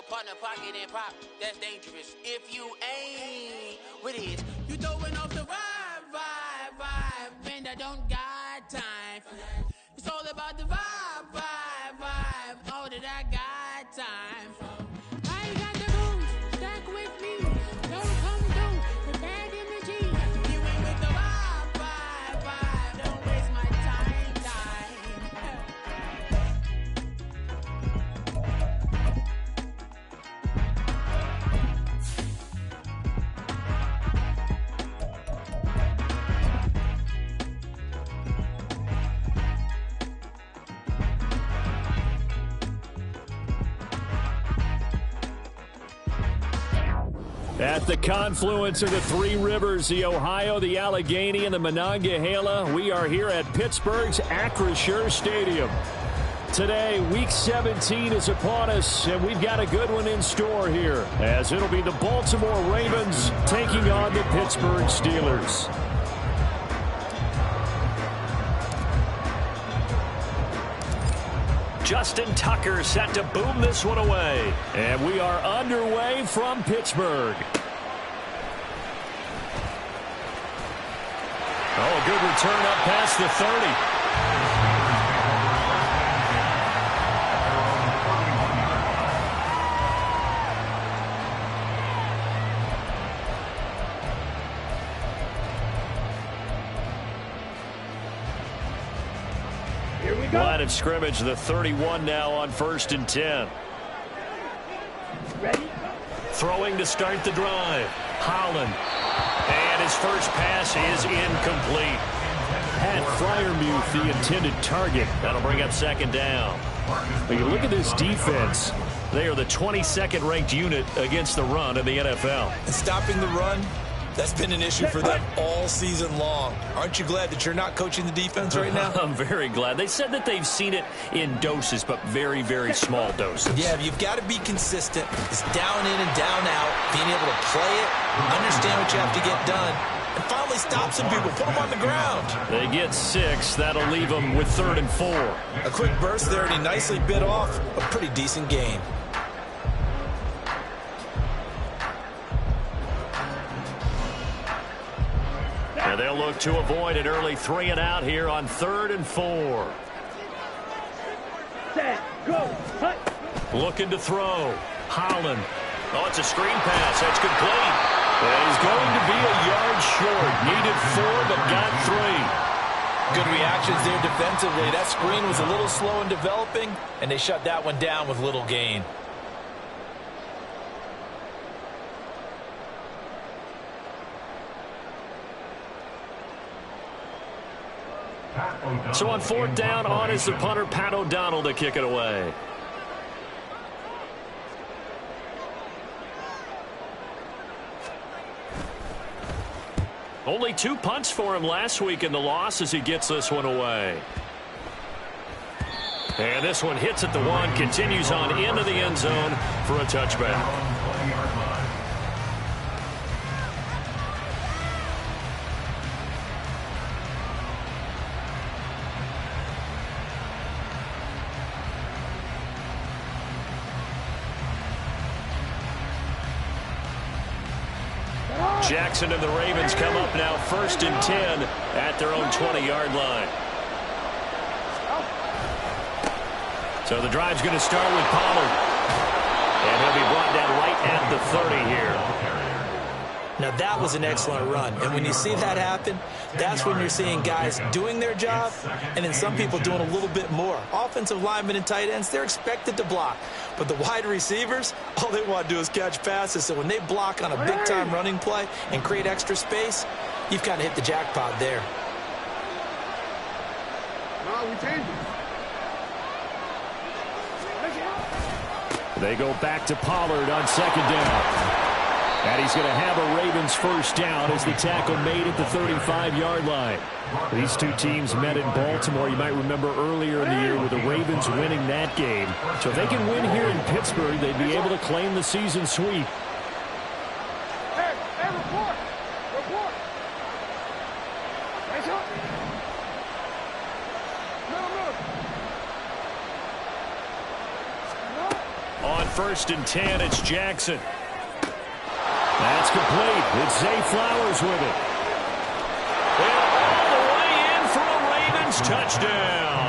your partner pocket and pop, that's dangerous. If you ain't with it, you throwing off the vibe, man, I don't got time for that. It's all about the vibe, all that I got time for. I got the booze, stack with me, don't come through with bad energy. You ain't with the vibe, don't waste my time. At the confluence of the three rivers, the Ohio, the Allegheny, and the Monongahela, we are here at Pittsburgh's Acrisure Stadium. Today, Week 17 is upon us, and we've got a good one in store here, as it'll be the Baltimore Ravens taking on the Pittsburgh Steelers. Justin Tucker set to boom this one away. And we are underway from Pittsburgh. Oh, good return up past the 30. Line of scrimmage, the 31 now on 1st and 10. Ready? Throwing to start the drive. Holland. And his first pass is incomplete. Pat Freiermuth, the intended target. That'll bring up 2nd down. When you look at this defense, they are the 22nd ranked unit against the run in the NFL. And stopping the run, that's been an issue for them all season long. Aren't you glad that you're not coaching the defense right now? I'm very glad. They said that they've seen it in doses, but very, very small doses. Yeah, you've got to be consistent. It's down in and down out, being able to play it, understand what you have to get done, and finally stop some people, put them on the ground. They get 6. That'll leave them with 3rd and 4. A quick burst there, and he nicely bit off a pretty decent gain. And they'll look to avoid an early 3 and out here on 3rd and 4. Set, go, hut. Looking to throw. Holland. Oh, it's a screen pass. That's complete. And he's going to be a yard short. Needed 4, but got 3. Good reactions there defensively. That screen was a little slow in developing, and they shut that one down with little gain. So on 4th down, on is the punter, Pat O'Donnell, to kick it away. Only 2 punts for him last week in the loss as he gets this one away. And this one hits at the 1, continues on into the end zone for a touchback. Jackson and the Ravens come up now 1st and 10 at their own 20-yard line. So the drive's going to start with Pollard. And he'll be brought down right at the 30 here. Now that was an excellent run. And when you see that happen, that's when you're seeing guys doing their job and then some people doing a little bit more. Offensive linemen and tight ends, they're expected to block. But the wide receivers, all they want to do is catch passes. So when they block on a big-time running play and create extra space, you've kind of hit the jackpot there. No, we changed it. They go back to Pollard on 2nd down. And he's going to have a Ravens first down as the tackle made at the 35-yard line. These two teams met in Baltimore. You might remember earlier in the year with the Ravens winning that game. So if they can win here in Pittsburgh, they'd be able to claim the season sweep. Hey, report. Report. Raise up. No. On first and 10, it's Jackson. That's complete. It's Zay Flowers with it. And all the way in for a Ravens touchdown.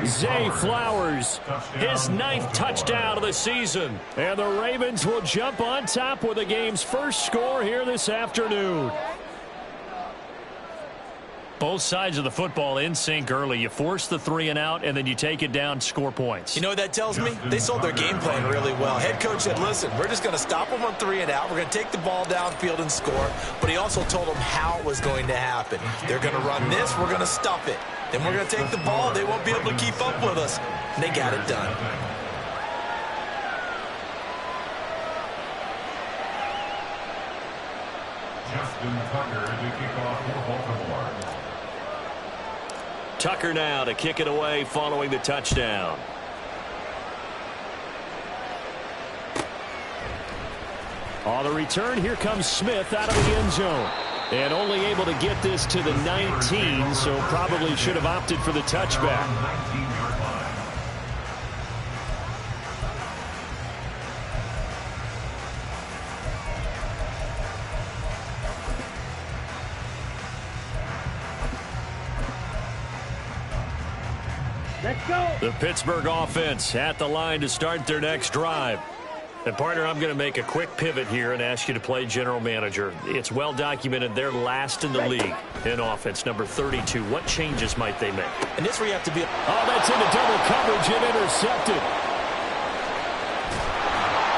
Zay Flowers, his 9th touchdown of the season. And the Ravens will jump on top with the game's first score here this afternoon. Both sides of the football in sync early. You force the 3 and out, and then you take it down, score points. You know what that tells me? They sold their game plan really well. Head coach said, listen, we're just going to stop them on 3 and out. We're going to take the ball downfield and score. But he also told them how it was going to happen. They're going to run this. We're going to stuff it. Then we're going to take the ball. They won't be able to keep up with us. And they got it done. Justin Tucker to kick off for Baltimore. Tucker now to kick it away following the touchdown. On the return, here comes Smith out of the end zone. And only able to get this to the 19, so probably should have opted for the touchback. Let's go. The Pittsburgh offense at the line to start their next drive. And, partner, I'm going to make a quick pivot here and ask you to play general manager. It's well documented they're last in the league in offense, number 32. What changes might they make? And this where you have to be... Oh, that's into double coverage and intercepted.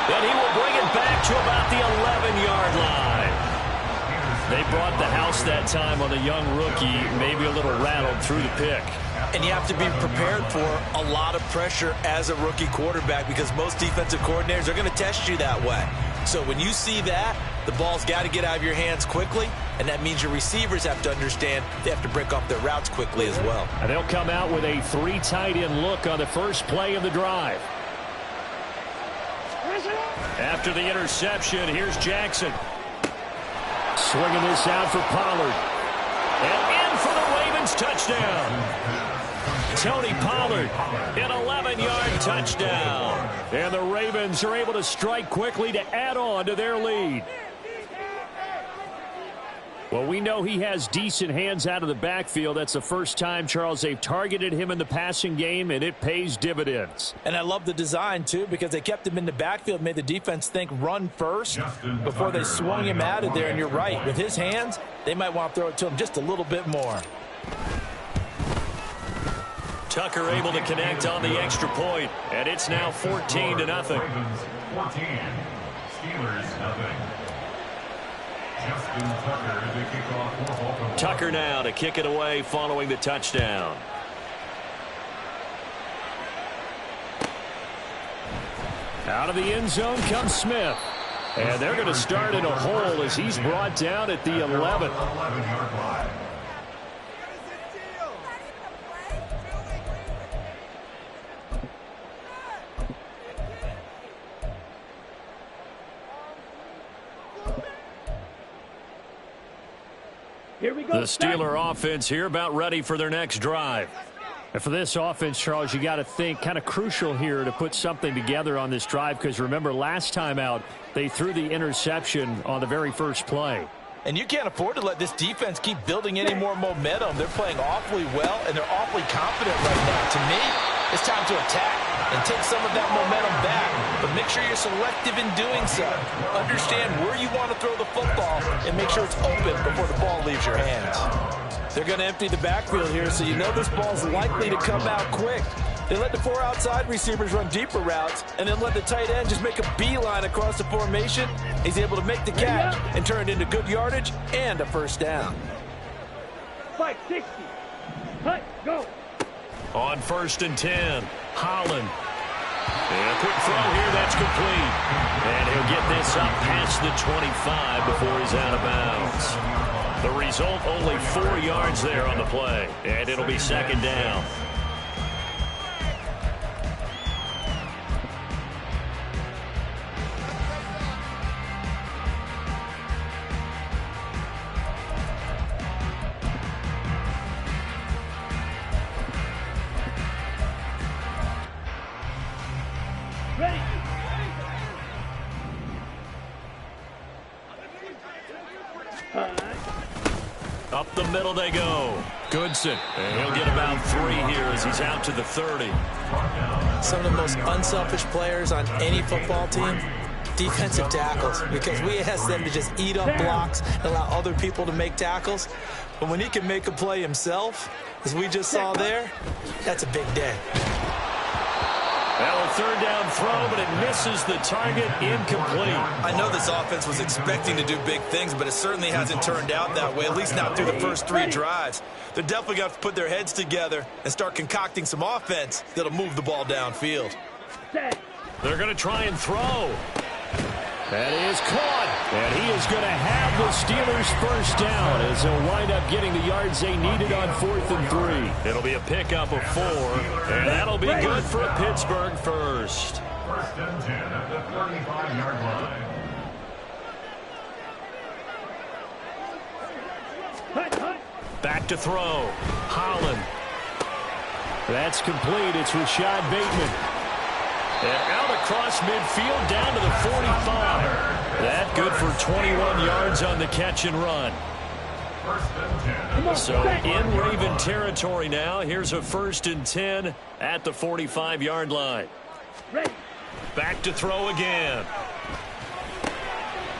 And he will bring it back to about the 11-yard line. They brought the house that time on the young rookie, maybe a little rattled through the pick. And you have to be prepared for a lot of pressure as a rookie quarterback because most defensive coordinators are going to test you that way. So when you see that, the ball's got to get out of your hands quickly, and that means your receivers have to understand they have to break off their routes quickly as well. And they'll come out with a 3 tight end look on the first play of the drive. After the interception, here's Jackson. Swinging this out for Pollard. And in for the Ravens touchdown. Tony Pollard, an 11-yard touchdown. And the Ravens are able to strike quickly to add on to their lead. Well, we know he has decent hands out of the backfield. That's the first time, Charles, they've targeted him in the passing game, and it pays dividends. And I love the design, too, because they kept him in the backfield, made the defense think run first before they swung him out of there. And you're right, with his hands, they might want to throw it to him just a little bit more. Tucker able to connect on the extra point, and it's now 14-0. 14. Steelers nothing. Justin Tucker to kick off for Baltimore. Tucker now to kick it away following the touchdown. Out of the end zone comes Smith. And they're going to start in a hole as he's brought down at the 11. 11-yard line. Here we go. The Steeler offense here about ready for their next drive. And for this offense, Charles, you got to think kind of crucial here to put something together on this drive because remember last time out they threw the interception on the very first play. And you can't afford to let this defense keep building any more momentum. They're playing awfully well, and they're awfully confident right now. To me, it's time to attack and take some of that momentum back. But make sure you're selective in doing so. Understand where you want to throw the football and make sure it's open before the ball leaves your hands. They're going to empty the backfield here, so you know this ball's likely to come out quick. They let the 4 outside receivers run deeper routes and then let the tight end just make a beeline across the formation. He's able to make the catch and turn it into good yardage and a first down. 560. Hut, go. On 1st and 10, Holland. And a quick throw here, that's complete. And he'll get this up past the 25 before he's out of bounds. The result, only 4 yards there on the play. And it'll be 2nd down. Ready. Up the middle they go. Goodson. And he'll get about 3 here as he's out to the 30. Some of the most unselfish players on any football team, defensive tackles, because we ask them to just eat up blocks and allow other people to make tackles. But when he can make a play himself, as we just saw there, that's a big day. Well, a third down throw, but it misses the target, incomplete. I know this offense was expecting to do big things, but it certainly hasn't turned out that way, at least not through the first 3 drives. They're definitely going to have to put their heads together and start concocting some offense that'll move the ball downfield. They're going to try and throw. That is caught. And he is going to have the Steelers first down as they'll wind up getting the yards they needed on 4th and 3. It'll be a pickup of 4, and that'll be good for a Pittsburgh first. 1st and 10 at the 35-yard line. Back to throw. Holland. That's complete. It's Rashad Bateman. And out across midfield down to the 45. That good for 21 yards on the catch and run. So in Raven territory now. Here's a 1st and 10 at the 45-yard line. Back to throw again.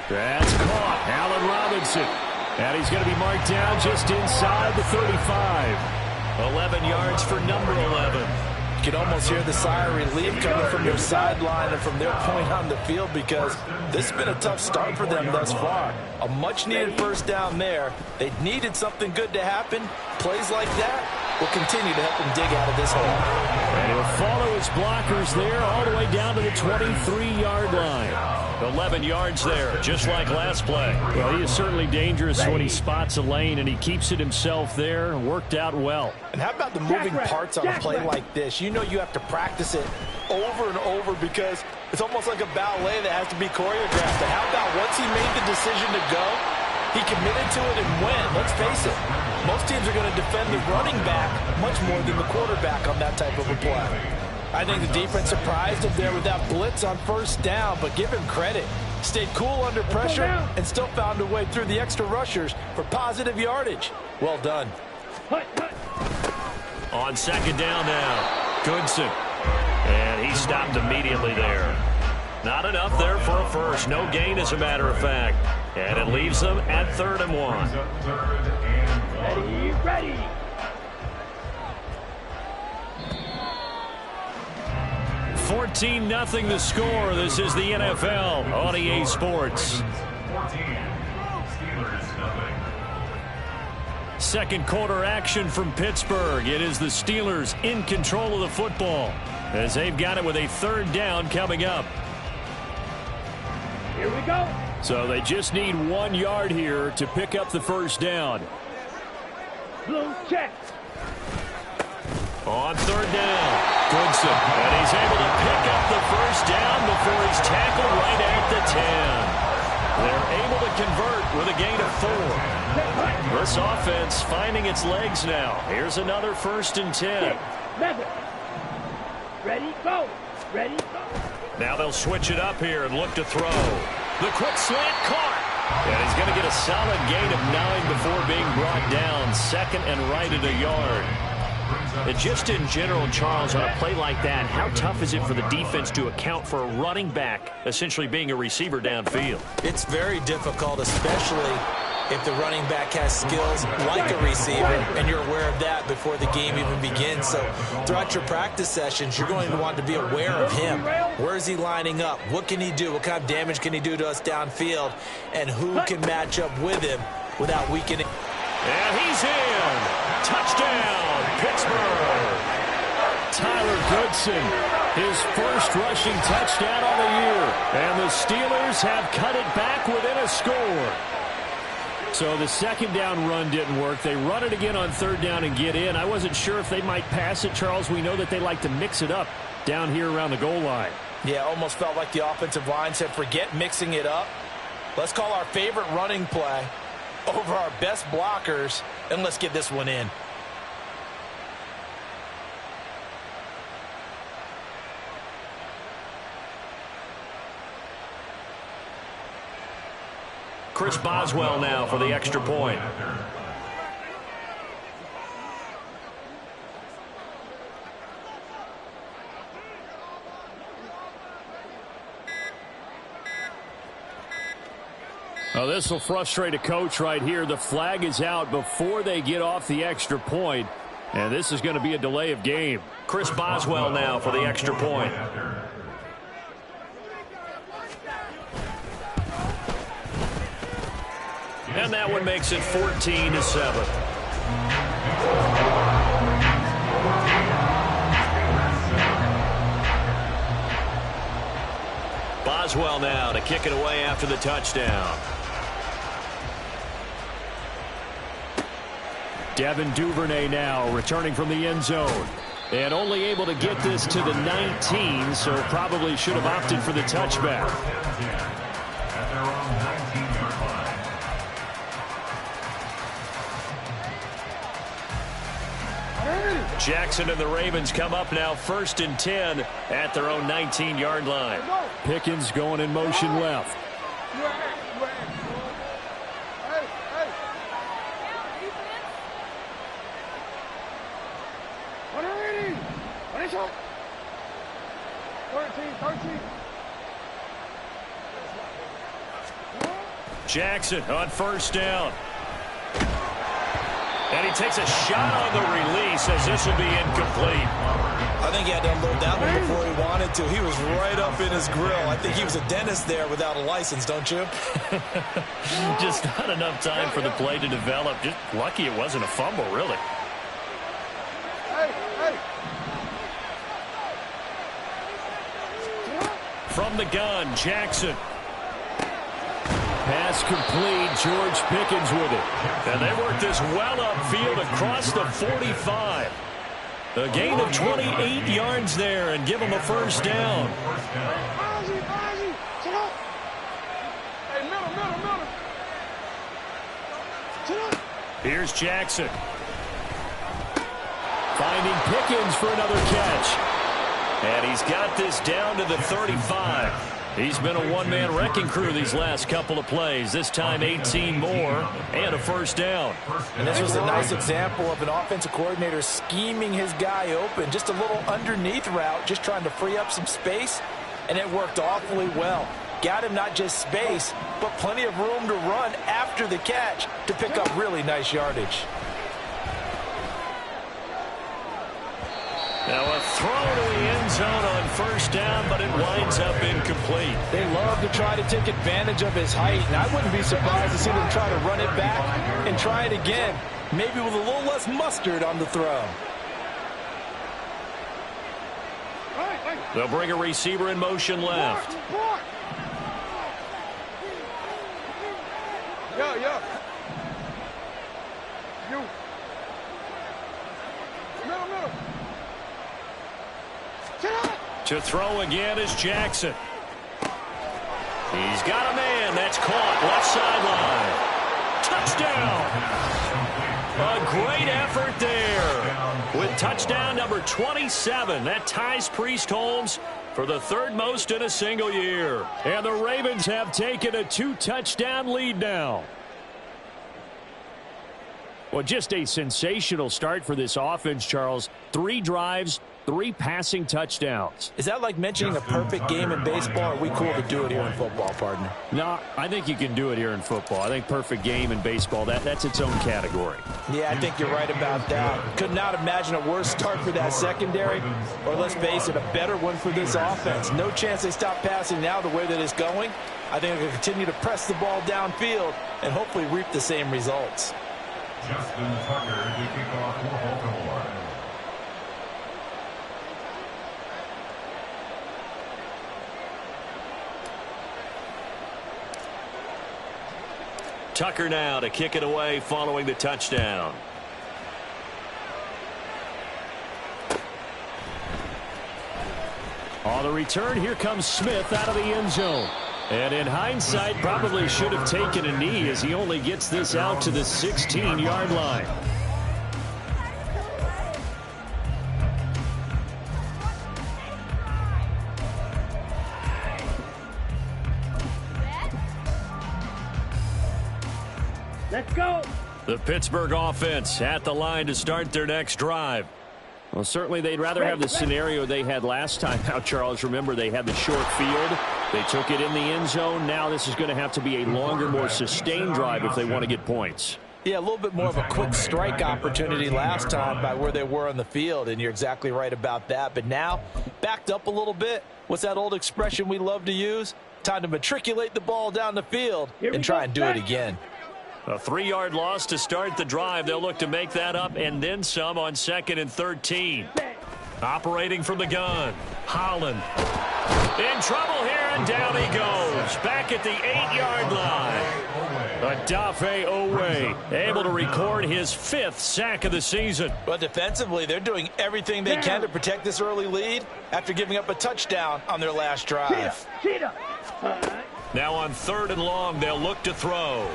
That's caught. Allen Robinson. And he's going to be marked down just inside the 35. 11 yards for number 11. You can almost hear the sigh of relief coming from their sideline and from their point on the field, because this has been a tough start for them thus far. A much-needed first down there. They needed something good to happen. Plays like that will continue to help them dig out of this hole. And he'll follow his blockers there all the way down to the 23-yard line. 11 yards there, just like last play. Well, he is certainly dangerous when he spots a lane, and he keeps it himself there. Worked out well. And how about the moving parts on a play like this? You know you have to practice it over and over because it's almost like a ballet that has to be choreographed. And how about once he made the decision to go, he committed to it and went. Let's face it, most teams are going to defend the running back much more than the quarterback on that type of a play. I think the defense surprised him there with that blitz on first down, but give him credit. Stayed cool under pressure and still found a way through the extra rushers for positive yardage. Well done. On 2nd down now, Goodson. And he stopped immediately there. Not enough there for a first. No gain, as a matter of fact. And it leaves them at 3rd and 1. Ready. 14-0 the score. This is the NFL on EA Sports. 14. Steelers 0. Second quarter action from Pittsburgh. It is the Steelers in control of the football as they've got it with a 3rd down coming up. Here we go. So they just need 1 yard here to pick up the first down. Blue check. On 3rd down, Goodson. And he's able to pick up the first down before he's tackled right at the 10. They're able to convert with a gain of 4. This offense finding its legs now. Here's another 1st and 10. Ready, go. Ready, go. Now they'll switch it up here and look to throw. The quick slant caught. And he's going to get a solid gain of 9 before being brought down. 2nd and right at a yard. And just in general, Charles, on a play like that, how tough is it for the defense to account for a running back essentially being a receiver downfield? It's very difficult, especially if the running back has skills like a receiver, and you're aware of that before the game even begins. So throughout your practice sessions, you're going to want to be aware of him. Where is he lining up? What can he do? What kind of damage can he do to us downfield? And who can match up with him without weakening? And he's in. Touchdown, Pittsburgh. Tyler Goodson, his first rushing touchdown on the year. And the Steelers have cut it back within a score. So the 2nd down run didn't work. They run it again on 3rd down and get in. I wasn't sure if they might pass it, Charles. We know that they like to mix it up down here around the goal line. Yeah, almost felt like the offensive line said, forget mixing it up. Let's call our favorite running play over our best blockers, and let's get this one in. Chris Boswell now for the extra point. Oh, this will frustrate a coach right here. The flag is out before they get off the extra point, and this is going to be a delay of game. Chris Boswell now for the extra point. And that one makes it 14-7. Boswell now to kick it away after the touchdown. Devin Duvernay now returning from the end zone. And only able to get this to the 19, so probably should have opted for the touchback. Jackson and the Ravens come up now 1st and 10 at their own 19-yard line. Pickens going in motion left. Jackson on 1st down. And he takes a shot on the release as this will be incomplete. I think he had to unload that one before he wanted to. He was right up in his grill. I think he was a dentist there without a license, don't you? Just not enough time for the play to develop. Just lucky it wasn't a fumble, really. From the gun, Jackson. Pass complete. George Pickens with it. And they work this well upfield across the 45. A gain of 28 yards there and give them a 1st down. Here's Jackson. Finding Pickens for another catch. And he's got this down to the 35. He's been a one-man wrecking crew these last couple of plays. This time 18 more and a 1st down. And this was a nice example of an offensive coordinator scheming his guy open. Just a little underneath route, just trying to free up some space, and it worked awfully well. Got him not just space, but plenty of room to run after the catch to pick up really nice yardage. Now a throw to the end zone on 1st down, but it winds up incomplete. They love to try to take advantage of his height, and I wouldn't be surprised to see them try to run it back and try it again, maybe with a little less mustard on the throw. They'll bring a receiver in motion left. Yeah. Middle. To throw again is Jackson. He's got a man. That's caught. Left sideline. Touchdown. A great effort there. With touchdown number 27. That ties Priest Holmes for the 3rd most in a single year. And the Ravens have taken a 2-touchdown lead now. Well, just a sensational start for this offense, Charles. 3 drives, 3 passing touchdowns. Is that like mentioning a perfect game in baseball, or are we cool to do it here in football, partner? No, I think you can do it here in football. I think perfect game in baseball, that's its own category. Yeah, I think you're right about that. Could not imagine a worse start for that secondary, or let's face it, a better one for this offense. No chance they stop passing now the way that it's going. I think they'll continue to press the ball downfield and hopefully reap the same results. Justin Tucker to kick off for Baltimore. Tucker now to kick it away following the touchdown. On the return, here comes Smith out of the end zone. And in hindsight, probably should have taken a knee as he only gets this out to the 16-yard line. Let's go. The Pittsburgh offense at the line to start their next drive. Well, certainly they'd rather have the scenario they had last time out, Charles. Remember, they had the short field. They took it in the end zone. Now this is going to have to be a longer, more sustained drive if they want to get points. Yeah, a little bit more of a quick strike opportunity last time by where they were on the field, and you're exactly right about that. But now, backed up a little bit. What's that old expression we love to use? Time to matriculate the ball down the field and try and do it again. A 3-yard loss to start the drive. They'll look to make that up and then some on 2nd and 13. Operating from the gun, Holland. In trouble here, and down he goes. Back at the 8-yard line. Odafe Owe able to record his 5th sack of the season. But defensively, they're doing everything they can to protect this early lead after giving up a touchdown on their last drive. Now on 3rd and long, they'll look to throw.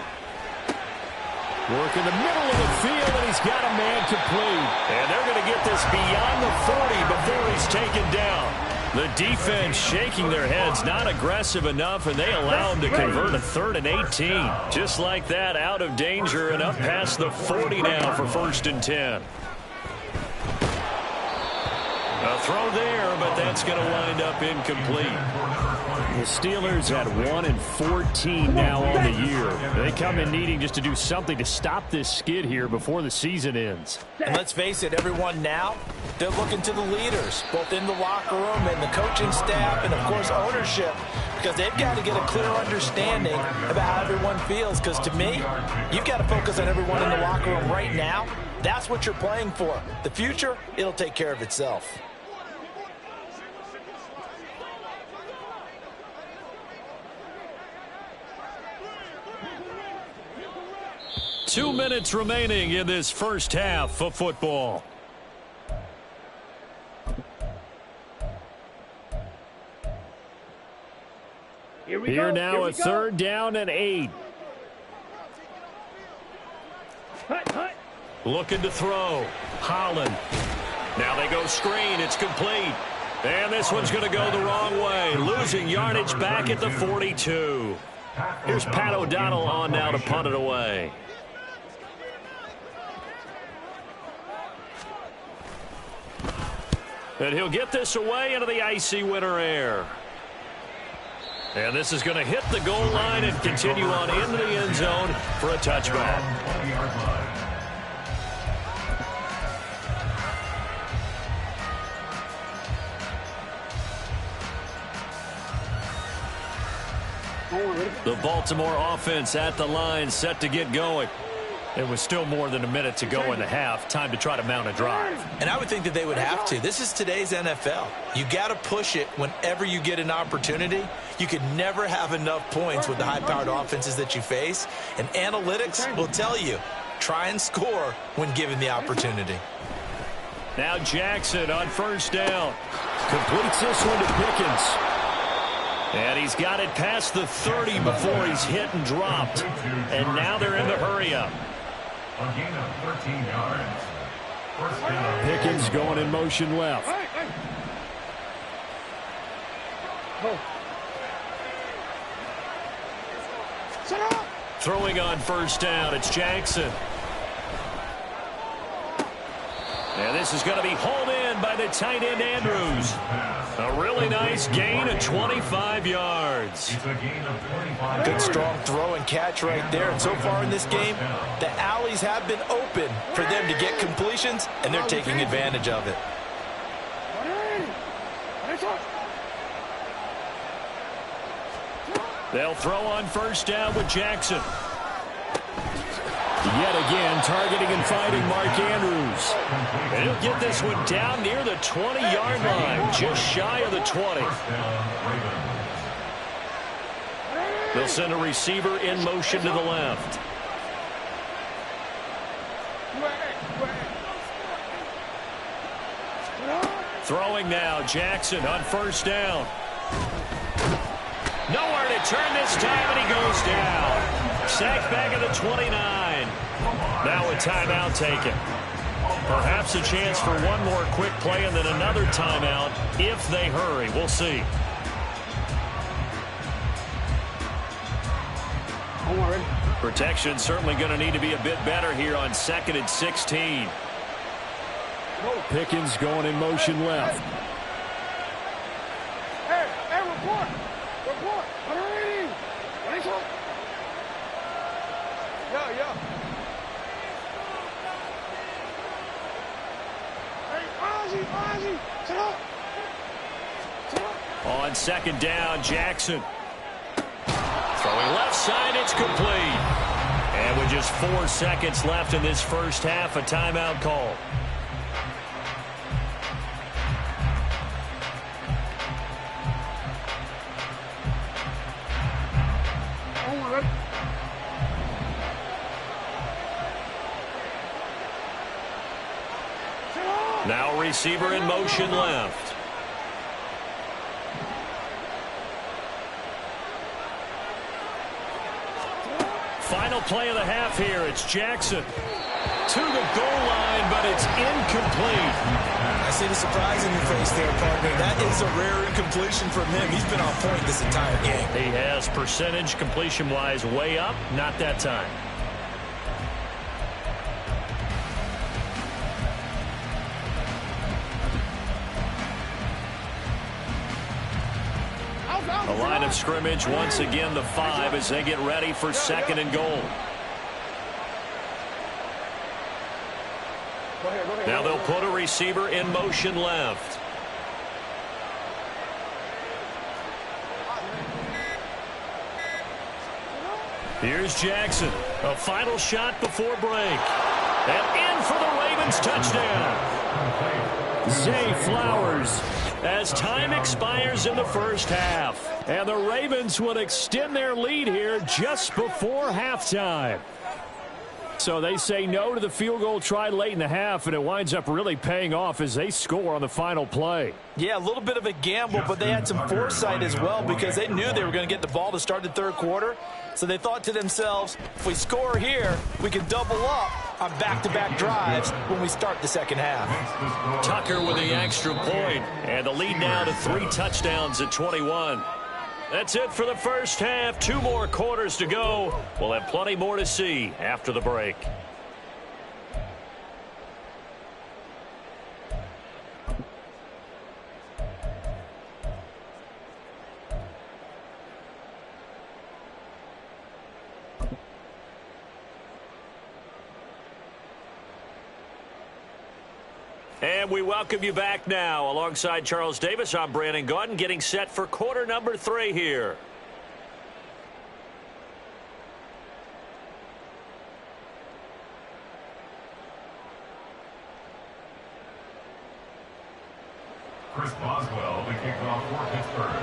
Work in the middle of the field, and he's got a man complete. And they're going to get this beyond the 40 before he's taken down. The defense shaking their heads, not aggressive enough, and they allow him to convert a 3rd and 18. Just like that, out of danger and up past the 40 now for 1st and 10. A throw there, but that's going to wind up incomplete. The Steelers at 1-14 now on the year. They come in needing just to do something to stop this skid here before the season ends. And let's face it, everyone now, they're looking to the leaders, both in the locker room and the coaching staff and, of course, ownership, because they've got to get a clear understanding about how everyone feels. Because to me, you've got to focus on everyone in the locker room right now. That's what you're playing for. The future, it'll take care of itself. Two minutes remaining in this first half of football. Here now a 3rd down and 8. Looking to throw. Holland. Now they go screen. It's complete. And this one's going to go the wrong way. Losing yardage back at the 42. Here's Pat O'Donnell on now to punt it away. And he'll get this away into the icy winter air. And this is going to hit the goal line and continue on into the end zone for a touchback. The Baltimore offense at the line, set to get going. It was still more than a minute to go in the half. Time to try to mount a drive. And I would think that they would have to. This is today's NFL. You got to push it whenever you get an opportunity. You can never have enough points with the high-powered offenses that you face. And analytics will tell you, try and score when given the opportunity. Now Jackson on 1st down. Completes this one to Pickens. And he's got it past the 30 before he's hit and dropped. And now they're in the hurry-up. A gain of 13 yards. First down. Pickens going in motion left. Throwing on 1st down, it's Jackson. And this is going to be hauled in by the tight end Andrews. A really nice gain of 25 yards. Good strong throw and catch right there. And so far in this game, the alleys have been open for them to get completions, and they're taking advantage of it. They'll throw on 1st down with Jackson. Yet again, targeting and finding Mark Andrews. And he'll get this one down near the 20-yard line, just shy of the 20. They'll send a receiver in motion to the left. Throwing now, Jackson on 1st down. Nowhere to turn this time, and he goes down. Sacked back at the 29. Now a timeout taken. Perhaps a chance for one more quick play and then another timeout if they hurry. We'll see. Protection certainly going to need to be a bit better here on 2nd and 16. Pickens going in motion left. Hey, report. Report. What are we? Yeah. Hey, Ozzy, sit up. On 2nd down, Jackson. Throwing left side, it's complete. And with just 4 seconds left in this first half, a timeout call. Now receiver in motion left. Final play of the half here. It's Jackson to the goal line, but it's incomplete. I see the surprise in your face there, partner. That is a rare incompletion from him. He's been on point this entire game. He has percentage completion-wise way up. Not that time. The line of scrimmage, once again, the 5 as they get ready for 2nd and goal. Now they'll put a receiver in motion left. Here's Jackson. A final shot before break. And in for the Ravens touchdown. Zay Flowers. As time expires in the first half. And the Ravens would extend their lead here just before halftime. So they say no to the field goal try late in the half, and it winds up really paying off as they score on the final play. Yeah, a little bit of a gamble, but they had some foresight as well because they knew they were going to get the ball to start the third quarter. So they thought to themselves, if we score here, we can double up on back-to-back drives when we start the second half. Tucker with the extra point, and the lead now to 3 touchdowns at 21. That's it for the first half. 2 more quarters to go. We'll have plenty more to see after the break. And we welcome you back now. Alongside Charles Davis, I'm Brandon Gaudin, getting set for quarter number 3 here. Chris Boswell, the kickoff for Pittsburgh.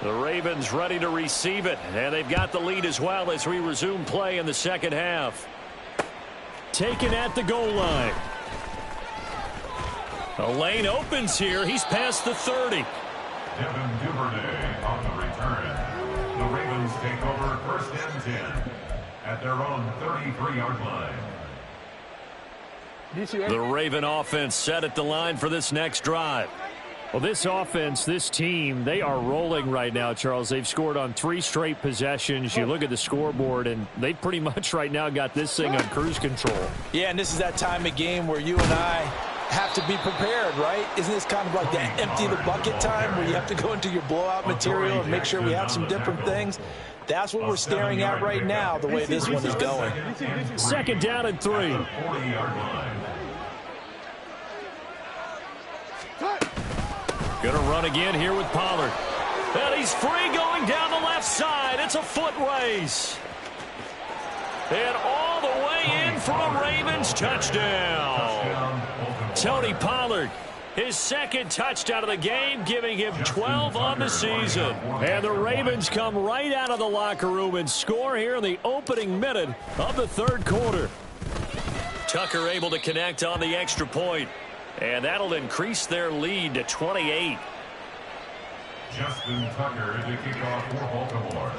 The Ravens ready to receive it, and they've got the lead as well as we resume play in the second half. Taken at the goal line. A lane opens here. He's past the 30. Devin Duvernay on the return. The Ravens take over 1st and 10 at their own 33-yard line. The Raven offense set at the line for this next drive. Well, this offense, this team, they are rolling right now, Charles. They've scored on 3 straight possessions. You look at the scoreboard, and they pretty much right now got this thing on cruise control. Yeah, and this is that time of game where you and I have to be prepared, right? Isn't this kind of like that empty the bucket time where you have to go into your blowout material and make sure we have some different things? That's what we're staring at right now, the way this one is going. 2nd down and 3. 40-yard line. Going to run again here with Pollard. And he's free going down the left side. It's a foot race. And all the way in for a Ravens touchdown. Tony Pollard, his 2nd touchdown of the game, giving him 12 on the season. And the Ravens come right out of the locker room and score here in the opening minute of the 3rd quarter. Tucker able to connect on the extra point. And that'll increase their lead to 28. Justin Tucker to kick off for Baltimore.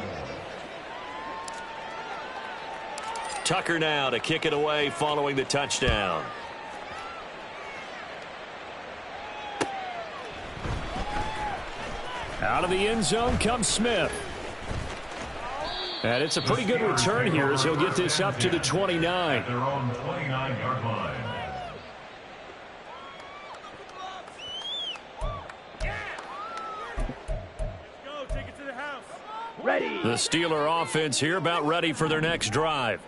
Tucker now to kick it away following the touchdown. Out of the end zone comes Smith. And it's a pretty good return here as he'll get this up to the 29. At their own 29-yard line. Ready. The Steeler offense here about ready for their next drive.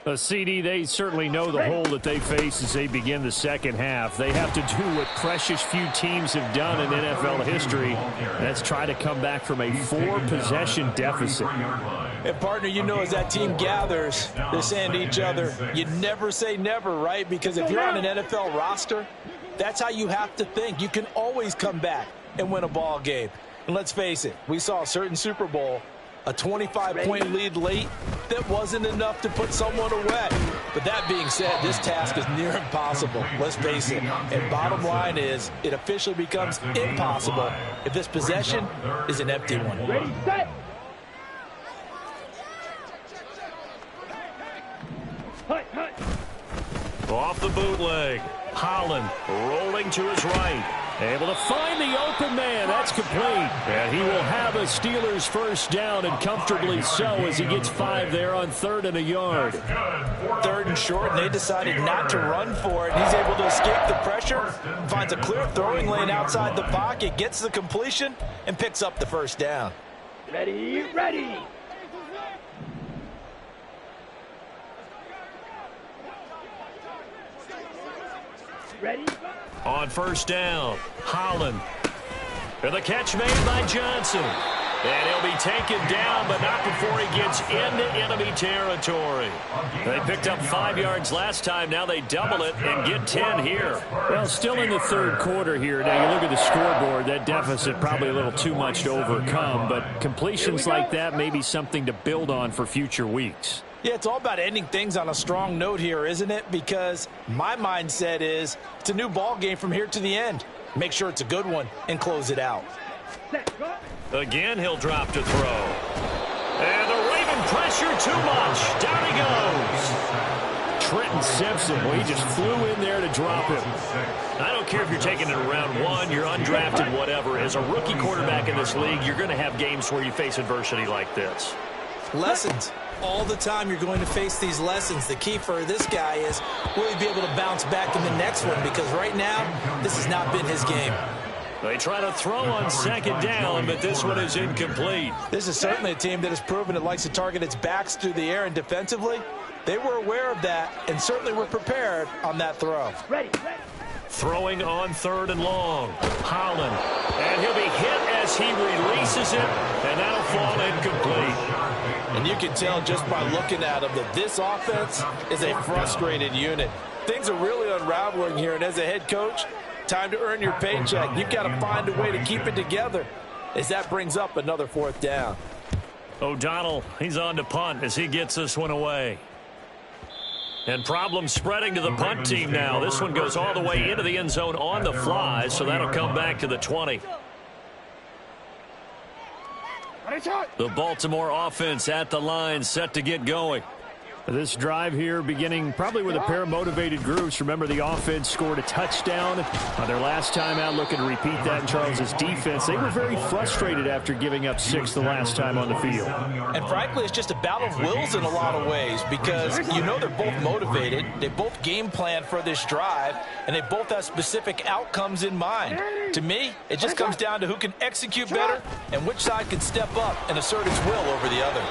A CD, they certainly know the hole that they face as they begin the second half. They have to do what precious few teams have done in NFL history. That's try to come back from a 4-possession deficit. And, partner, you know as that team gathers, they're saying to each other, you never say never, right? Because if you're on an NFL roster, that's how you have to think. You can always come back and win a ball game. And let's face it, we saw a certain Super Bowl, a 25-point lead late that wasn't enough to put someone away. But that being said, this task is near impossible. Let's face it. And bottom line is, it officially becomes impossible if this possession is an empty one. Ready, set. Hut, hut. Off the bootleg. Holland rolling to his right. Able to find the open man. That's complete. And he will have a Steelers first down, and comfortably so, as he gets 5 there on 3rd and a yard. 3rd and short, and they decided not to run for it. He's able to escape the pressure, finds a clear throwing lane outside the pocket, gets the completion, and picks up the first down. Ready, ready. Ready. On first down, Holland. And the catch made by Johnson. And he'll be taken down, but not before he gets into enemy territory. They picked up 5 yards last time. Now they double it and get 10 here. Well, still in the 3rd quarter here. Now you look at the scoreboard. That deficit probably a little too much to overcome. But completions like that may be something to build on for future weeks. Yeah, it's all about ending things on a strong note here, isn't it? Because my mindset is it's a new ball game from here to the end. Make sure it's a good one and close it out. Again, he'll drop to throw. And the Raven pressure too much. Down he goes. Trenton Simpson, well, he just flew in there to drop him. I don't care if you're taking it in round 1, you're undrafted, whatever. As a rookie quarterback in this league, you're going to have games where you face adversity like this. Lessons. All the time you're going to face these lessons. The key for this guy is will he be able to bounce back in the next one, because right now this has not been his game. They try to throw on 2nd down, but this one is incomplete. This is certainly a team that has proven it likes to target its backs through the air, and defensively they were aware of that and certainly were prepared on that throw. Ready. Throwing on 3rd and long. Holland. And he'll be hit as he releases it, and that'll fall incomplete. And you can tell just by looking at him that this offense is a frustrated unit. Things are really unraveling here, and as a head coach, time to earn your paycheck. You've got to find a way to keep it together as that brings up another 4th down. O'Donnell, he's on to punt as he gets this one away. And problems spreading to the punt team now. This one goes all the way into the end zone on the fly, so that'll come back to the 20. The Baltimore offense at the line, set to get going. This drive here beginning probably with a pair of motivated groups. Remember, the offense scored a touchdown on their last time out, looking to repeat that in Charles's defense. They were very frustrated after giving up 6 the last time on the field. And frankly, it's just a battle of wills in a lot of ways, because you know they're both motivated. They both game plan for this drive, and they both have specific outcomes in mind. To me, it just comes down to who can execute better and which side can step up and assert its will over the other.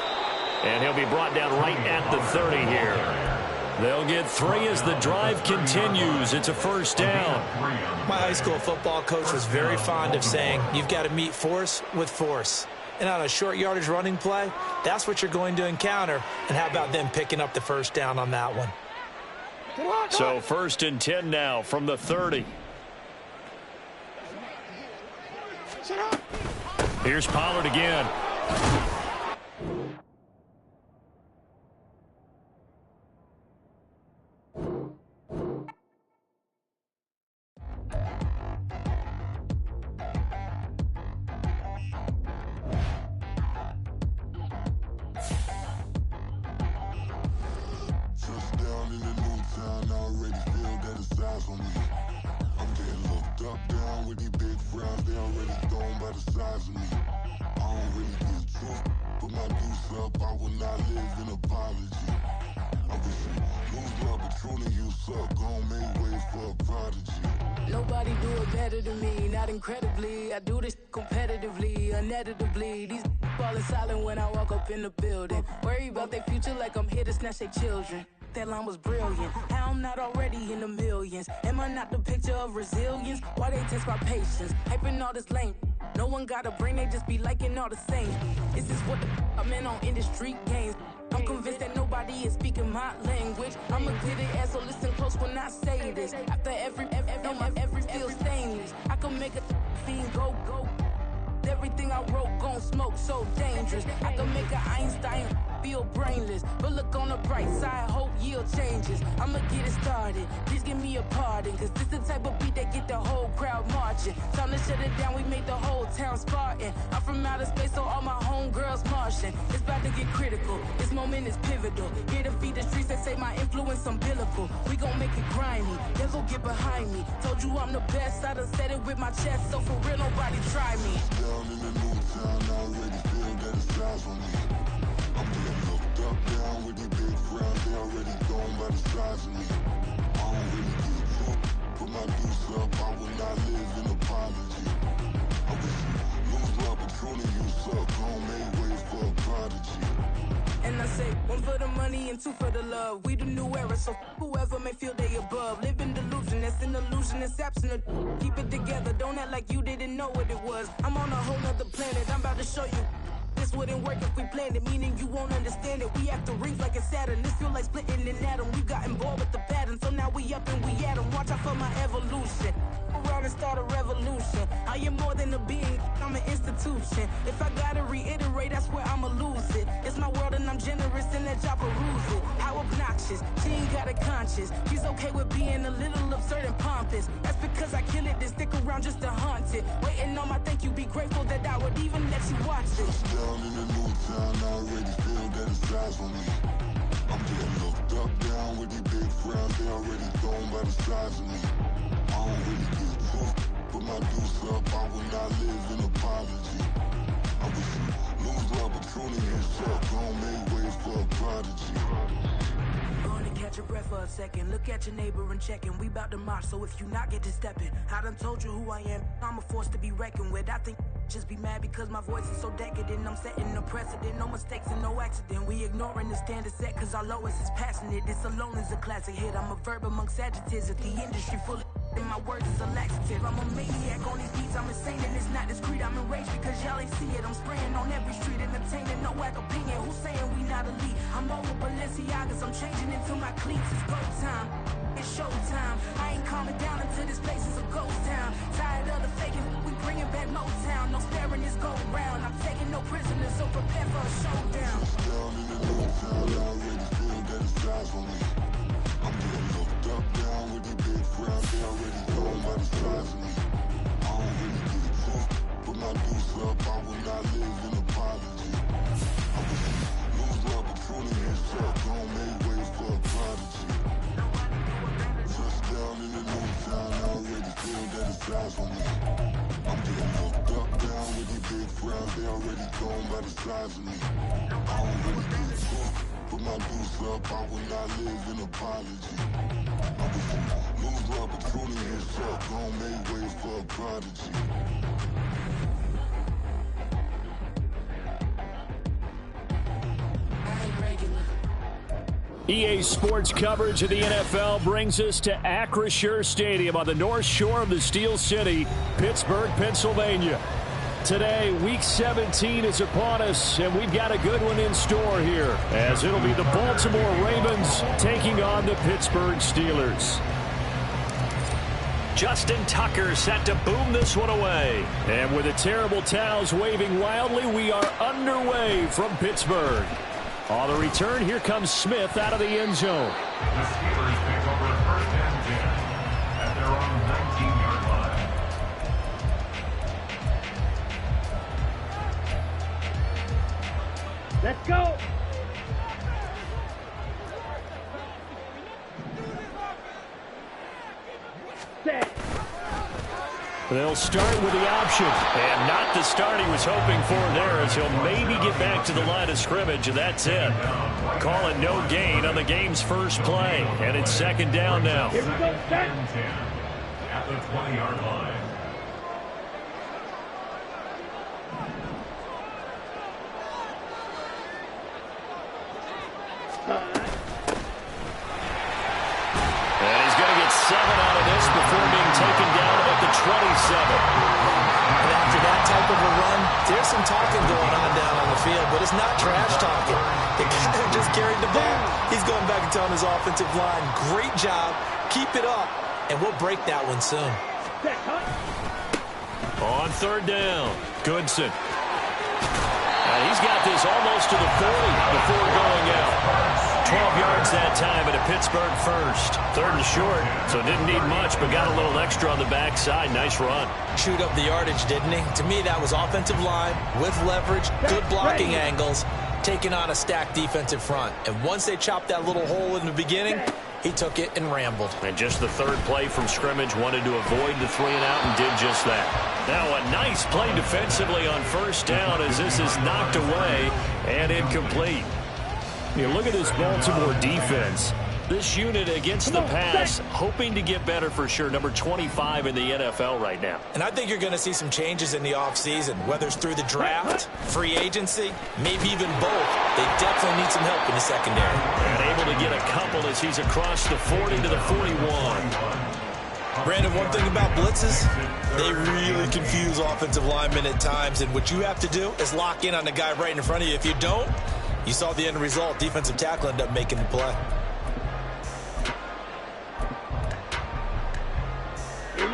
And he'll be brought down right at the 30 here. They'll get 3 as the drive continues. It's a first down. My high school football coach was very fond of saying, you've got to meet force with force. And on a short yardage running play, that's what you're going to encounter. And how about them picking up the first down on that one? So 1st and 10 now from the 30. Here's Pollard again. I'm getting looked up, down with these big frowns, they already gone by the size of me. I don't really get drunk, but my deuce up, I will not live in apology. I wish you lose love, but truly you suck. Gon' make way for a prodigy. Nobody do it better than me, not incredibly. I do this competitively, uneditably. These falling silent when I walk up in the building. Worry about their future like I'm here to snatch their children. That line was brilliant. How I'm not already in the millions? Am I not the picture of resilience? Why they test my patience? Hyping all this lame. No one got a brain, they just be liking all the same. This is what the I'm in on industry games. I'm convinced that nobody is speaking my language. I'm a good ass, so listen close when I say this. After every feel stainless. I can make a fiend go. Everything I wrote gon' smoke, so dangerous. I can make an Einstein feel brainless. But look on the bright side, hope yield changes. I'ma get it started, please give me a pardon. Cause this the type of beat that get the whole crowd marching. Time to shut it down, we made the whole town Spartan. I'm from outer space, so all my homegirls Martian. It's about to get critical, this moment is pivotal. Here to feed the streets that say my influence umbilical. We gon' make it grimy, then go get behind me. Told you I'm the best, I done said it with my chest. So for real, nobody try me. Down in the new town, I already feel that it's eyes on me. I'm getting looked up, down with the big crowd, they already gone by the size of me. I don't really get drunk, put my deuce up, I will not live in apology. I wish you lose love, but truly you suck, gon' make way for a prodigy. And I say, one for the money and two for the love. We the new era, so whoever may feel they above. Live in delusion, that's an illusion, it's absent. Keep it together, don't act like you didn't know what it was. I'm on a whole nother planet, I'm about to show you. This wouldn't work if we planned it, meaning you won't understand it. We have to rings like it's Saturn, this feel like splitting an atom. We got involved with the pattern, so now we up and we at 'em. Watch out for my evolution. Around and start a revolution. I am more than a being, I'm an institution. If I gotta reiterate, that's where I'ma lose it. It's my world and I'm generous and that y'all peruse it. How obnoxious, she ain't got a conscience. She's okay with being a little absurd and pompous. That's because I kill it, then stick around just to haunt it. Waiting on my thank you, be grateful that I would even let you watch this. Down in the new town, I already feel that it's eyes on me. I'm getting looked up, down with the big crowd, they already gone by the size of me. I don't really get drunk, put my deuce up, I will not live in apology. I wish you lose love, but truly you suck, gon' make way for a prodigy. Gonna catch your breath for a second. Look at your neighbor and checking. We bout to march, so if you not get to stepping. I done told you who I am. I'm a force to be reckoned with. I think just be mad because my voice is so decadent. I'm setting a precedent. No mistakes and no accident. We ignoring the standard set cause our lowest is passionate. This alone is a classic hit. I'm a verb amongst adjectives. If the industry full of and my words is a laxative. I'm a maniac on these beats, I'm insane and it's not discreet. I'm enraged because y'all ain't see it. I'm spraying on every street, entertaining, no whack opinion. Who's saying we not elite? I'm over Balenciagas, I'm changing into my cleats. It's go time, it's show time. I ain't calming down until this place is a ghost town. Tired of the faking, we bringing back Motown. No staring this go round. I'm taking no prisoners, so prepare for a showdown. Down in the new town, I already feel that it's eyes on me. I'm getting looked up, down with the big crowd, they already gone by the size of me. I don't really get drunk, put my deuce up, I will not live in apology. I wish you lose love, but truly you suck, gon' make way for a prodigy. Touchdown in the new town, I already feel that it's eyes on me. I'm getting looked up, down with the big crowd, they already gone by the size of me. I don't really get drunk, put my deuce up, I will not live in apology. I wish you lose love, but truly you suck, gon' make way for a prodigy. EA Sports coverage of the NFL brings us to Acrisure Stadium on the north shore of the Steel City, Pittsburgh, Pennsylvania. Today, Week 17 is upon us, and we've got a good one in store here, as it'll be the Baltimore Ravens taking on the Pittsburgh Steelers. Justin Tucker set to boom this one away. And with the terrible towels waving wildly, we are underway from Pittsburgh. On the return, here comes Smith out of the end zone. The Steelers take over first and 10 at their own 19-yard line. Let's go. Set. They'll start with the option. And not the start he was hoping for there, as he'll maybe get back to the line of scrimmage, and that's it. Call it no gain on the game's first play. And it's second down now. Second and 10 at the 20-yard line. And he's going to get 7 out of this before being taken down at the 27. And after that type of a run, there's some talking going on down on the field, but it's not trash talking. The guy just carried the ball. He's going back and telling his offensive line, great job, keep it up, and we'll break that one soon. On third down, Goodson. And he's got this almost to the 40 before going out. 12 yards that time at a Pittsburgh first. Third and short, so didn't need much, but got a little extra on the backside. Nice run. Chewed up the yardage, didn't he? To me, that was offensive line with leverage, good blocking angles, taking on a stacked defensive front. And once they chopped that little hole in the beginning, he took it and rambled. And just the third play from scrimmage, wanted to avoid the 3 and out and did just that. Now a nice play defensively on first down as this is knocked away and incomplete. You look at this Baltimore defense. This unit against the pass, hoping to get better for sure. Number 25 in the NFL right now. And I think you're going to see some changes in the offseason, whether it's through the draft, free agency, maybe even both. They definitely need some help in the secondary. And able to get a couple as he's across the 40 to the 41. Brandon, one thing about blitzes, they really confuse offensive linemen at times. And what you have to do is lock in on the guy right in front of you. If you don't, you saw the end result. Defensive tackle ended up making the play.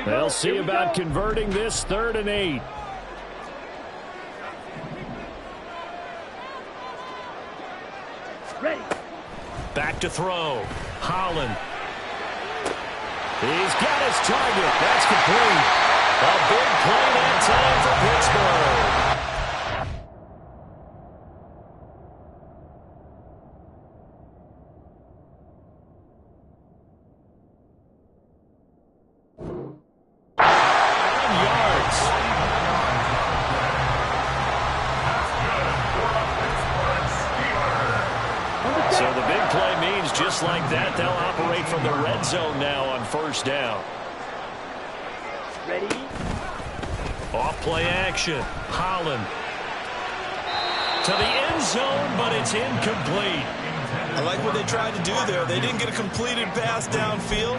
They'll see about converting this 3rd and 8. Ready. Back to throw. Holland. He's got his target. That's complete. A big play that time for Pittsburgh. So the big play means just like that, they'll operate from the red zone now on first down. Ready. Off play action. Holland. To the end zone, but it's incomplete. I like what they tried to do there. They didn't get a completed pass downfield,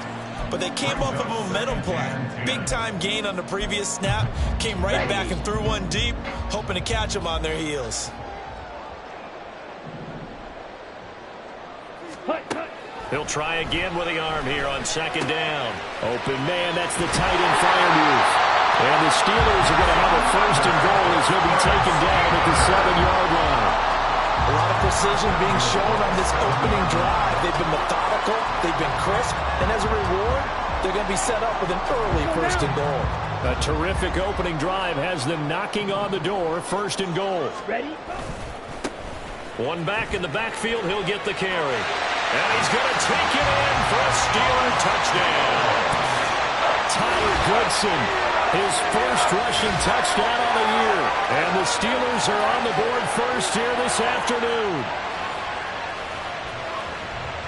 but they came off of a momentum play. Big-time gain on the previous snap. Came right back and threw one deep, hoping to catch them on their heels. He'll try again with the arm here on second down. Open man, that's the tight end fire move. And the Steelers are going to have a first and goal as he'll be taken down at the 7-yard line. A lot of precision being shown on this opening drive. They've been methodical, they've been crisp, and as a reward, they're going to be set up with an early first and goal. A terrific opening drive has them knocking on the door, first and goal. Ready. One back in the backfield, he'll get the carry. And he's going to take it in for a Steeler touchdown. Tyler Goodson, his first rushing touchdown on the year. And the Steelers are on the board first here this afternoon.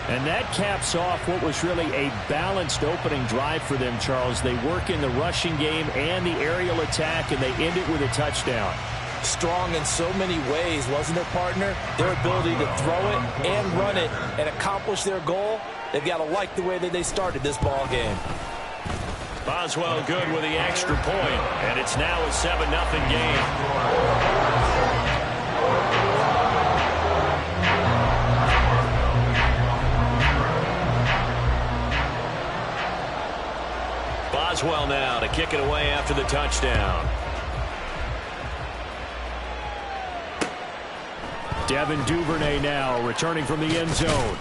And that caps off what was really a balanced opening drive for them, Charles. They work in the rushing game and the aerial attack, and they end it with a touchdown. Strong in so many ways, wasn't it, partner? Their ability to throw it and run it and accomplish their goal, they've got to like the way that they started this ball game. Boswell good with the extra point, and it's now a 7-0 game. Boswell now to kick it away after the touchdown. Devin Duvernay now returning from the end zone.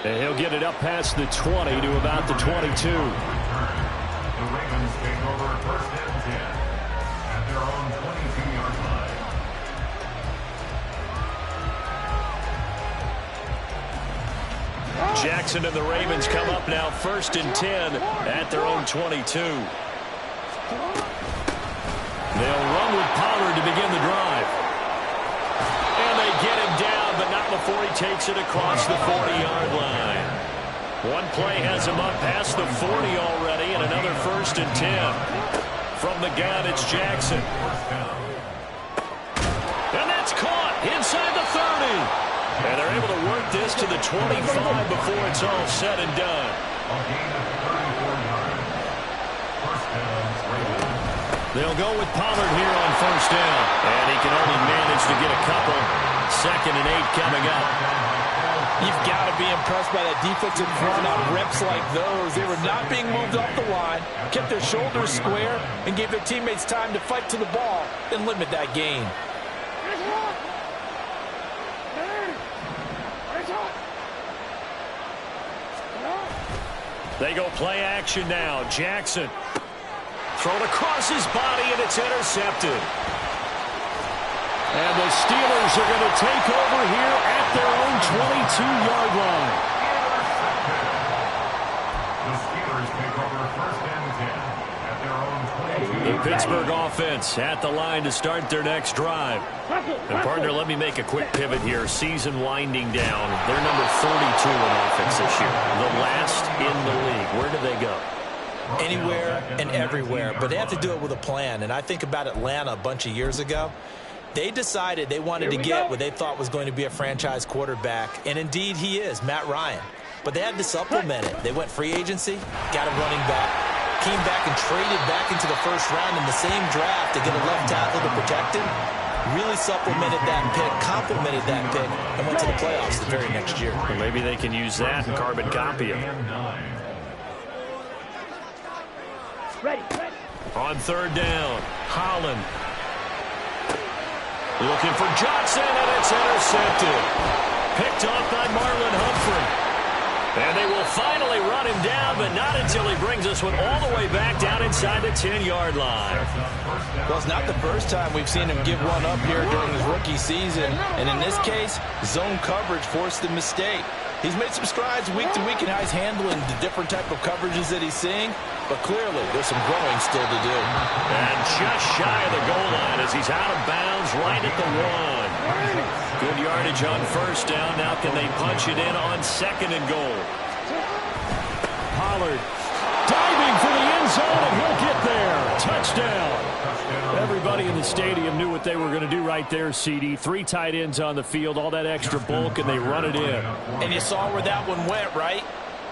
And he'll get it up past the 20 to about the 22. The Ravens take over first and 10 at their own 22-yard line. Jackson and the Ravens come up now first and 10 at their own 22. They'll run with Pollard to begin the drive. And they get him down, but not before he takes it across the 40-yard line. One play has him up past the 40 already, and another 1st and 10. From the gun, it's Jackson. And that's caught inside the 30. And they're able to work this to the 25 before it's all said and done. They'll go with Pollard here on 1st down. And he can only manage to get a couple. 2nd and 8 coming up. You've got to be impressed by that defensive front on reps like those. They were not being moved off the line, kept their shoulders square, and gave their teammates time to fight to the ball and limit that gain. They go play action now. Jackson thrown across his body, and it's intercepted. And the Steelers are going to take over here at their own 22-yard line. The Steelers take over 1st and 10 at their own 22. The Pittsburgh offense at the line to start their next drive. And partner, let me make a quick pivot here. Season winding down. They're number 32 in offense this year. The last in the league. Where do they go? Anywhere and everywhere, but they have to do it with a plan. And I think about Atlanta a bunch of years ago. They decided they wanted to get what they thought was going to be a franchise quarterback, and indeed he is, Matt Ryan. But they had to supplement it. They went free agency, got a running back, came back and traded back into the 1st round in the same draft to get a left tackle to protect him. Really supplemented that pick, complemented that pick, and went to the playoffs the very next year. Well, maybe they can use that and carbon copy him. Ready. On 3rd down, Holland. Looking for Johnson, and it's intercepted. Picked off by Marlon Humphrey. And they will finally run him down, but not until he brings us one all the way back down inside the 10-yard line. Well, it's not the first time we've seen him give one up here during his rookie season. And in this case, zone coverage forced the mistake. He's made some strides week to week in how he's handling the different type of coverages that he's seeing. But clearly, there's some growing still to do. And just shy of the goal line as he's out of bounds right at the 1. Good yardage on 1st down. Now can they punch it in on 2nd and goal? Pollard diving for the end zone, and he'll get there. Touchdown. Everybody in the stadium knew what they were going to do right there, CD. 3 tight ends on the field, all that extra bulk, and they run it in. And you saw where that one went, right?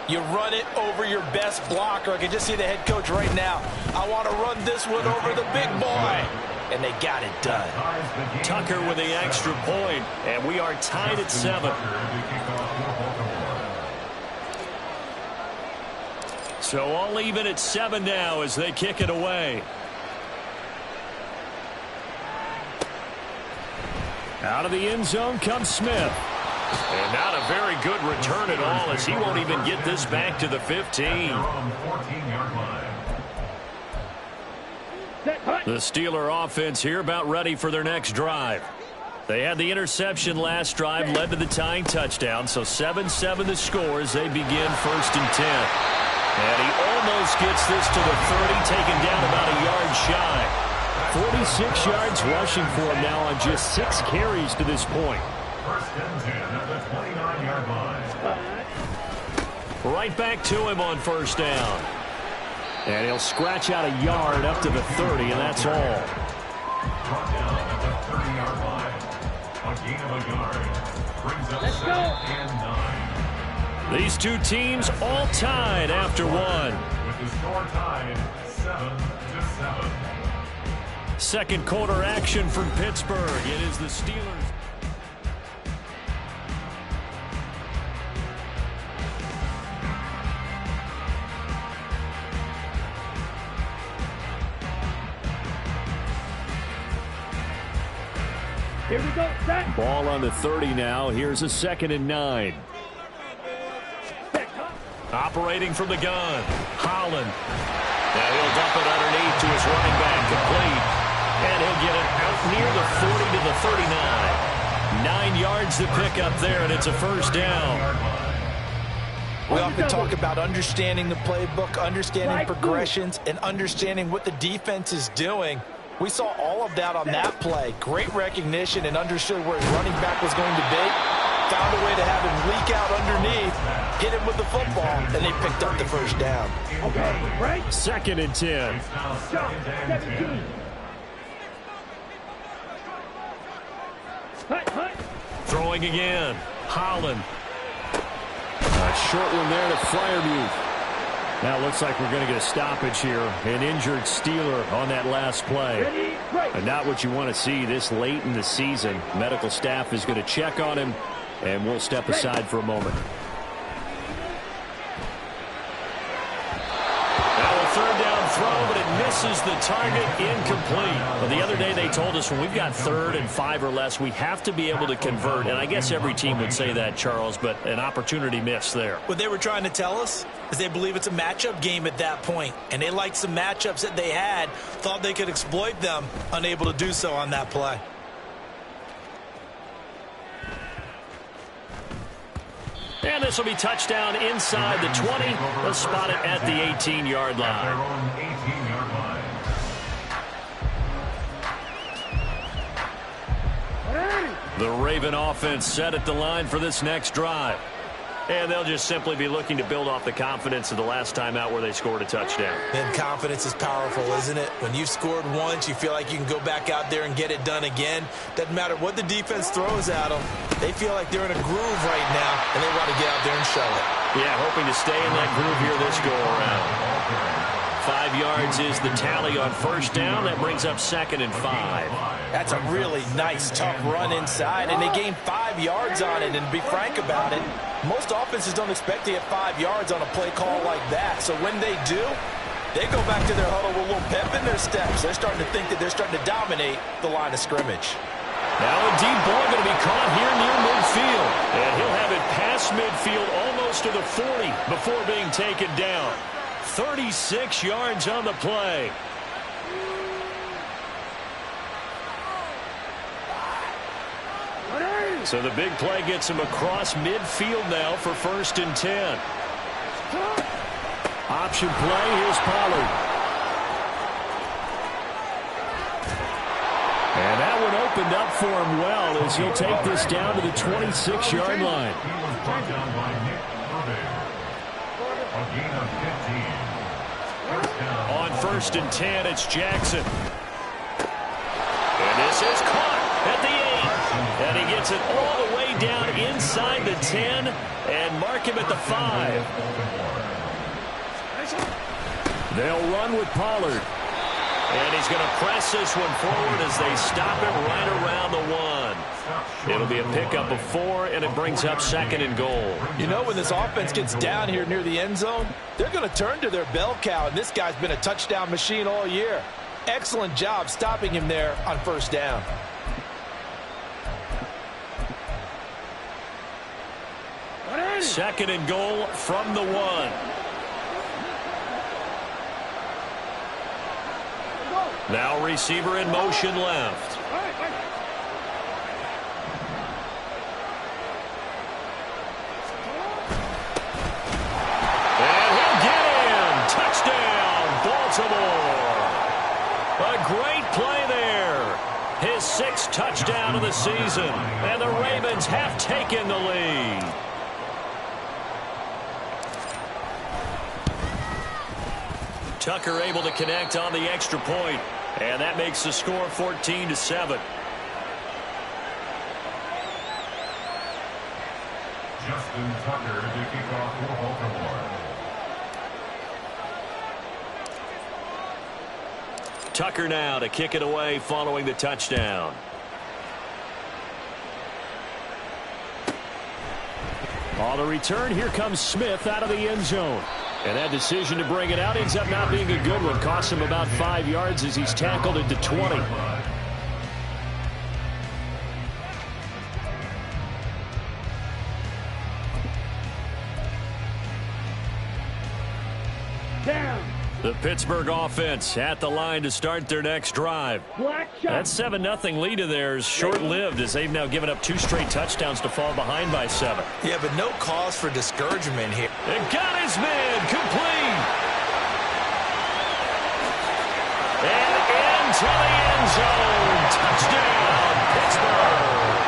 You run it over your best blocker. I can just see the head coach right now. I want to run this one over the big boy. And they got it done. Tucker with the extra point, and we are tied at 7. So all even at 7 now as they kick it away. Out of the end zone comes Smith. And not a very good return at all as he won't even get this back to the 15. The Steeler offense here about ready for their next drive. They had the interception last drive, led to the tying touchdown, so 7-7 the score as they begin 1st and 10. And he almost gets this to the 30, taken down about a yard shy. 46 yards rushing for him now on just 6 carries to this point. 1st and 10 at the 29-yard line. Right back to him on 1st down. And he'll scratch out a yard up to the 30, and that's all. Brought down at the 30-yard line. A gain of a yard. Brings up 2nd and 9. These two teams all tied after 1. With the score tied 7-7. Second quarter action from Pittsburgh. It is the Steelers. Here we go, set. Ball on the 30 now. Here's a 2nd and 9. Operating from the gun, Holland. Now he'll dump it underneath to his running back, complete. And he'll get it out near the 40 to the 39. 9 yards to pick up there, and it's a 1st down. We often talk about understanding the playbook, understanding progressions, and understanding what the defense is doing. We saw all of that on that play. Great recognition and understood where his running back was going to be. Found a way to have him leak out underneath, hit him with the football, and they picked up the first down. Okay, right? 2nd and 10. 17. Throwing again. Holland. A short one there to Freiermuth. Now it looks like we're going to get a stoppage here. An injured Steeler on that last play. And not what you want to see this late in the season. Medical staff is going to check on him, and we'll step aside for a moment. Now a 3rd down throw, but it misses the target. Incomplete. Well, the other day they told us when we've got 3rd and 5 or less, we have to be able to convert. And I guess every team would say that, Charles, but an opportunity missed there. What they were trying to tell us is they believe it's a matchup game at that point, and they liked some matchups that they had, thought they could exploit them, unable to do so on that play. And this will be touchdown inside the 20. They'll spot it at the 18-yard line. The Raven offense set at the line for this next drive. And they'll just simply be looking to build off the confidence of the last time out where they scored a touchdown. And confidence is powerful, isn't it? When you've scored once, you feel like you can go back out there and get it done again. Doesn't matter what the defense throws at them. They feel like they're in a groove right now, and they want to get out there and show it. Yeah, hoping to stay in that groove here this go-around. 5 yards is the tally on 1st down. That brings up 2nd and 5. That's a really nice, tough run inside, and they gained 5 yards on it. And to be frank about it, most offenses don't expect to get 5 yards on a play call like that. So when they do, they go back to their huddle with a little pep in their steps. They're starting to think that they're starting to dominate the line of scrimmage. Now a deep ball going to be caught here near midfield. And he'll have it past midfield almost to the 40 before being taken down. 36 yards on the play. So the big play gets him across midfield now for 1st and 10. Option play, here's Pollard. And that one opened up for him well as he'll take this down to the 26-yard line. He was brought down by Nick Rubin. A gain of 15. On 1st and 10, it's Jackson. And this is caught at the 8. And he gets it all the way down inside the 10 and mark him at the 5. They'll run with Pollard. And he's going to press this one forward as they stop it right around the 1. It'll be a pickup of 4, and it brings up 2nd and goal. You know, when this offense gets down here near the end zone, they're going to turn to their bell cow, and this guy's been a touchdown machine all year. Excellent job stopping him there on 1st down. Second and goal from the 1. Now receiver in motion left. And he'll get in. Touchdown, Baltimore. A great play there. His 6th touchdown of the season. And the Ravens have taken the lead. Tucker able to connect on the extra point. And that makes the score 14-7. Justin Tucker to kick off for Baltimore. Tucker now to kick it away following the touchdown. On the return, here comes Smith out of the end zone. And that decision to bring it out ends up not being a good one. Costs him about 5 yards as he's tackled at the 20. Down. The Pittsburgh offense at the line to start their next drive. That 7-0 lead of theirs short-lived as they've now given up 2 straight touchdowns to fall behind by 7. Yeah, but no cause for discouragement here. It got his man complete. And into the end zone. Touchdown, Pittsburgh.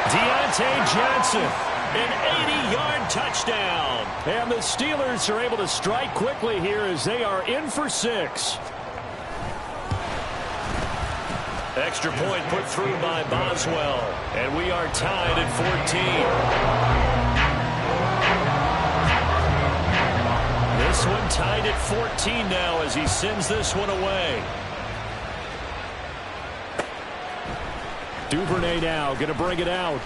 Deontay Johnson, an 80-yard touchdown. And the Steelers are able to strike quickly here as they are in for 6. Extra point put through by Boswell. And we are tied at 14. This one tied at 14 now as he sends this one away. Duvernay now going to bring it out.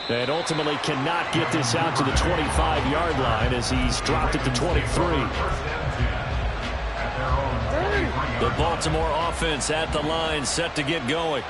And ultimately cannot get this out to the 25-yard line as he's dropped it to 23. The Baltimore offense at the line set to get going.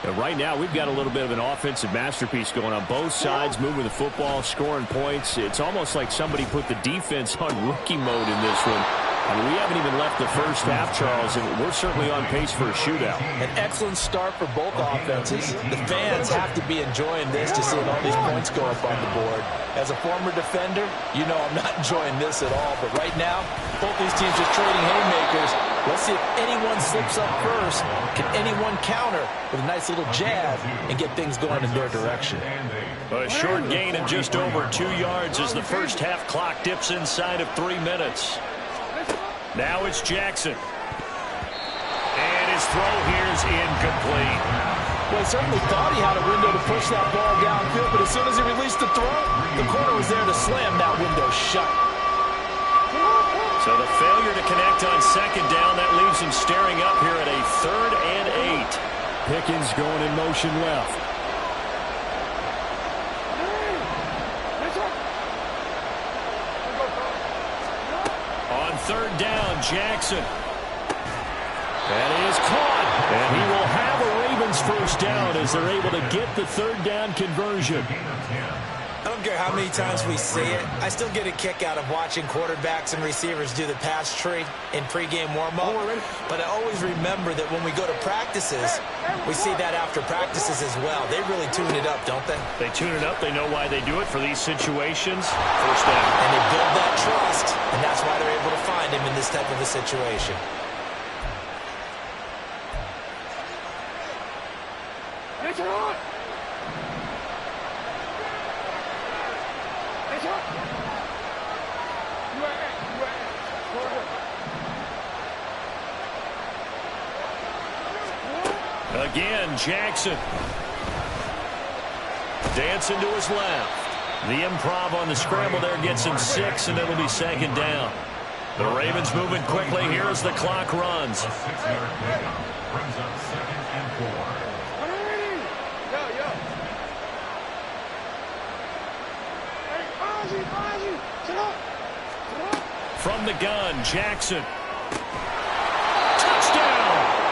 And right now we've got a little bit of an offensive masterpiece going on both sides, moving the football, scoring points. It's almost like somebody put the defense on rookie mode in this one. I mean, we haven't even left the first half, Charles, and we're certainly on pace for a shootout. An excellent start for both offenses. The fans have to be enjoying this to see all these points go up on the board. As a former defender, you know I'm not enjoying this at all. But right now, both these teams are trading haymakers. Let's see if anyone slips up first. Can anyone counter with a nice little jab and get things going in their direction? A short gain of just over 2 yards as the first half clock dips inside of 3 minutes. Now it's Jackson. And his throw here is incomplete. Well, he certainly thought he had a window to push that ball downfield, but as soon as he released the throw, the corner was there to slam that window shut. So the failure to connect on second down, that leaves him staring up here at a 3rd and 8. Pickens going in motion left. On 3rd down, Jackson. That is caught. And he will have a Ravens first down as they're able to get the 3rd down conversion. I don't care how many times we see it. I still get a kick out of watching quarterbacks and receivers do the pass tree in pregame warm-up. But I always remember that when we go to practices, we see that after practices as well. They really tune it up, don't they? They tune it up. They know why they do it for these situations. First down. And they build that trust, and that's why they're able to find him in this type of a situation. It's on! Again, Jackson. Dancing to his left. The improv on the scramble there gets him 6, and it'll be 2nd down. The Ravens moving quickly here as the clock runs. A 6-yard pickup brings up 2nd and 4. From the gun, Jackson. Touchdown!